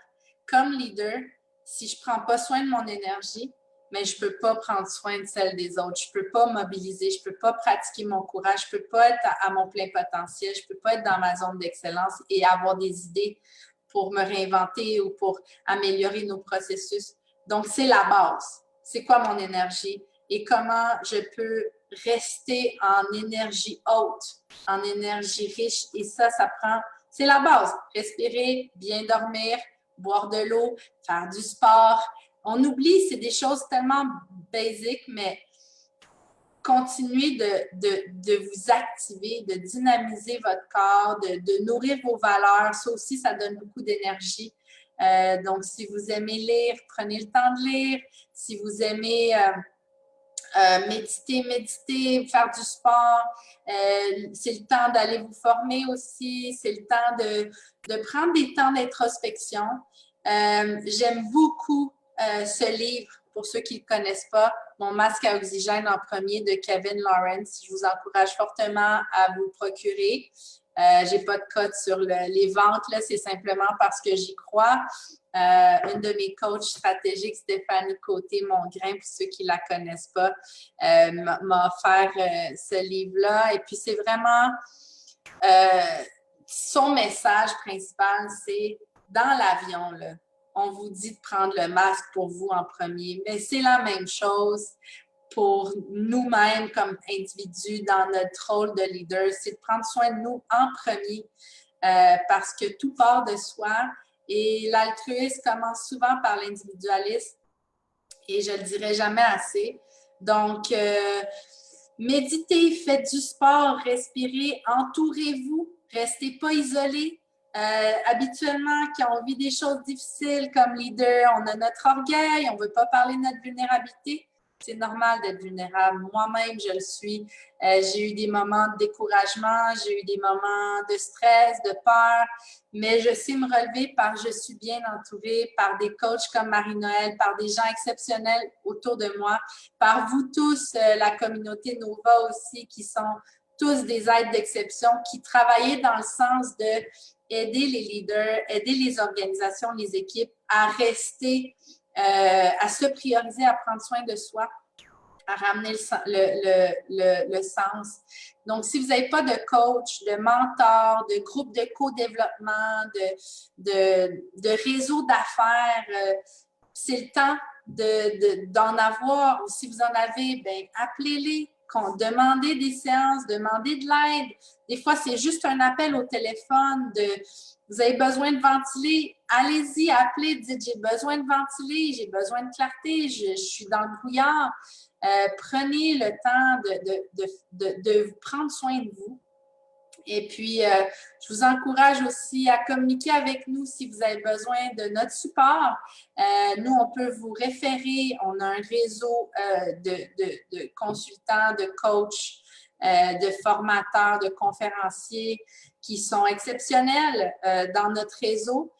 comme leader, si je ne prends pas soin de mon énergie, mais je ne peux pas prendre soin de celle des autres. Je ne peux pas mobiliser, je ne peux pas pratiquer mon courage, je ne peux pas être à mon plein potentiel, je ne peux pas être dans ma zone d'excellence et avoir des idées pour me réinventer ou pour améliorer nos processus. Donc, c'est la base. C'est quoi mon énergie et comment je peux rester en énergie haute, en énergie riche. Et ça prend, c'est la base. Respirer, bien dormir, boire de l'eau, faire du sport. On oublie, c'est des choses tellement basiques, mais continuez de vous activer, de dynamiser votre corps, de nourrir vos valeurs. Ça aussi, ça donne beaucoup d'énergie. Donc, si vous aimez lire, prenez le temps de lire. Si vous aimez méditer, faire du sport, c'est le temps d'aller vous former aussi. C'est le temps de prendre des temps d'introspection. J'aime beaucoup ce livre, pour ceux qui ne le connaissent pas, Mon masque à oxygène en premier de Kevin Lawrence. Je vous encourage fortement à vous le procurer. Je n'ai pas de code sur les ventes, là, c'est simplement parce que j'y crois. Une de mes coachs stratégiques, Stéphanie Côté-Mongrain, pour ceux qui ne la connaissent pas, m'a offert ce livre-là. Et puis, c'est vraiment son message principal, c'est dans l'avion, là, on vous dit de prendre le masque pour vous en premier, mais c'est la même chose pour nous-mêmes comme individus dans notre rôle de leader, c'est de prendre soin de nous en premier parce que tout part de soi et l'altruisme commence souvent par l'individualisme et je le dirai jamais assez. Donc, méditez, faites du sport, respirez, entourez-vous, restez pas isolés. Habituellement, quand on vit des choses difficiles comme leader, on a notre orgueil, on ne veut pas parler de notre vulnérabilité. C'est normal d'être vulnérable. Moi-même, je le suis. J'ai eu des moments de découragement, j'ai eu des moments de stress, de peur, mais je sais me relever par je suis bien entourée, par des coachs comme Marie-Noëlle, par des gens exceptionnels autour de moi, par vous tous, la communauté Nova aussi, qui sont tous des aides d'exception, qui travaillaient dans le sens de aider les leaders, aider les organisations, les équipes à rester, à se prioriser, à prendre soin de soi, à ramener le sens. Donc, si vous n'avez pas de coach, de mentor, de groupe de co-développement, de réseau d'affaires, c'est le temps d'en avoir. Ou si vous en avez, bien, appelez-les, demandez des séances, demandez de l'aide. Des fois, c'est juste un appel au téléphone vous avez besoin de ventiler, allez-y, appelez, dites j'ai besoin de ventiler, j'ai besoin de clarté, je suis dans le brouillard. Prenez le temps de prendre soin de vous Et puis, je vous encourage aussi à communiquer avec nous si vous avez besoin de notre support. Nous, on peut vous référer. On a un réseau de consultants, de coachs, de formateurs, de conférenciers qui sont exceptionnels dans notre réseau.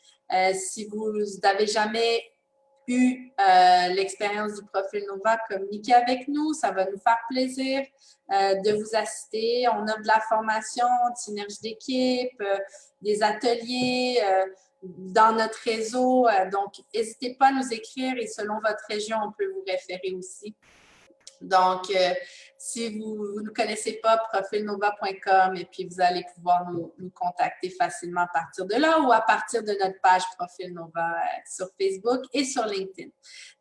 Si vous n'avez jamais eu l'expérience du profil Nova, communiquez avec nous. Ça va nous faire plaisir de vous assister. On offre de la formation, de synergie d'équipe, des ateliers dans notre réseau. Donc, n'hésitez pas à nous écrire et selon votre région, on peut vous référer aussi. Donc, si vous ne connaissez pas, profilnova.com et puis vous allez pouvoir nous contacter facilement à partir de là ou à partir de notre page Profil Nova sur Facebook et sur LinkedIn.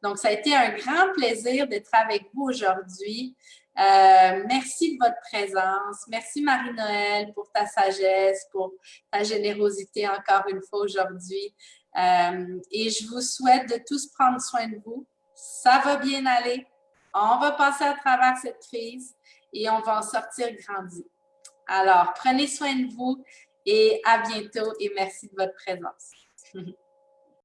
Donc, ça a été un grand plaisir d'être avec vous aujourd'hui. Merci de votre présence. Merci Marie-Noël pour ta sagesse, pour ta générosité encore une fois aujourd'hui. Et je vous souhaite de tous prendre soin de vous. Ça va bien aller. On va passer à travers cette crise et on va en sortir grandi. Alors, prenez soin de vous et à bientôt et merci de votre présence.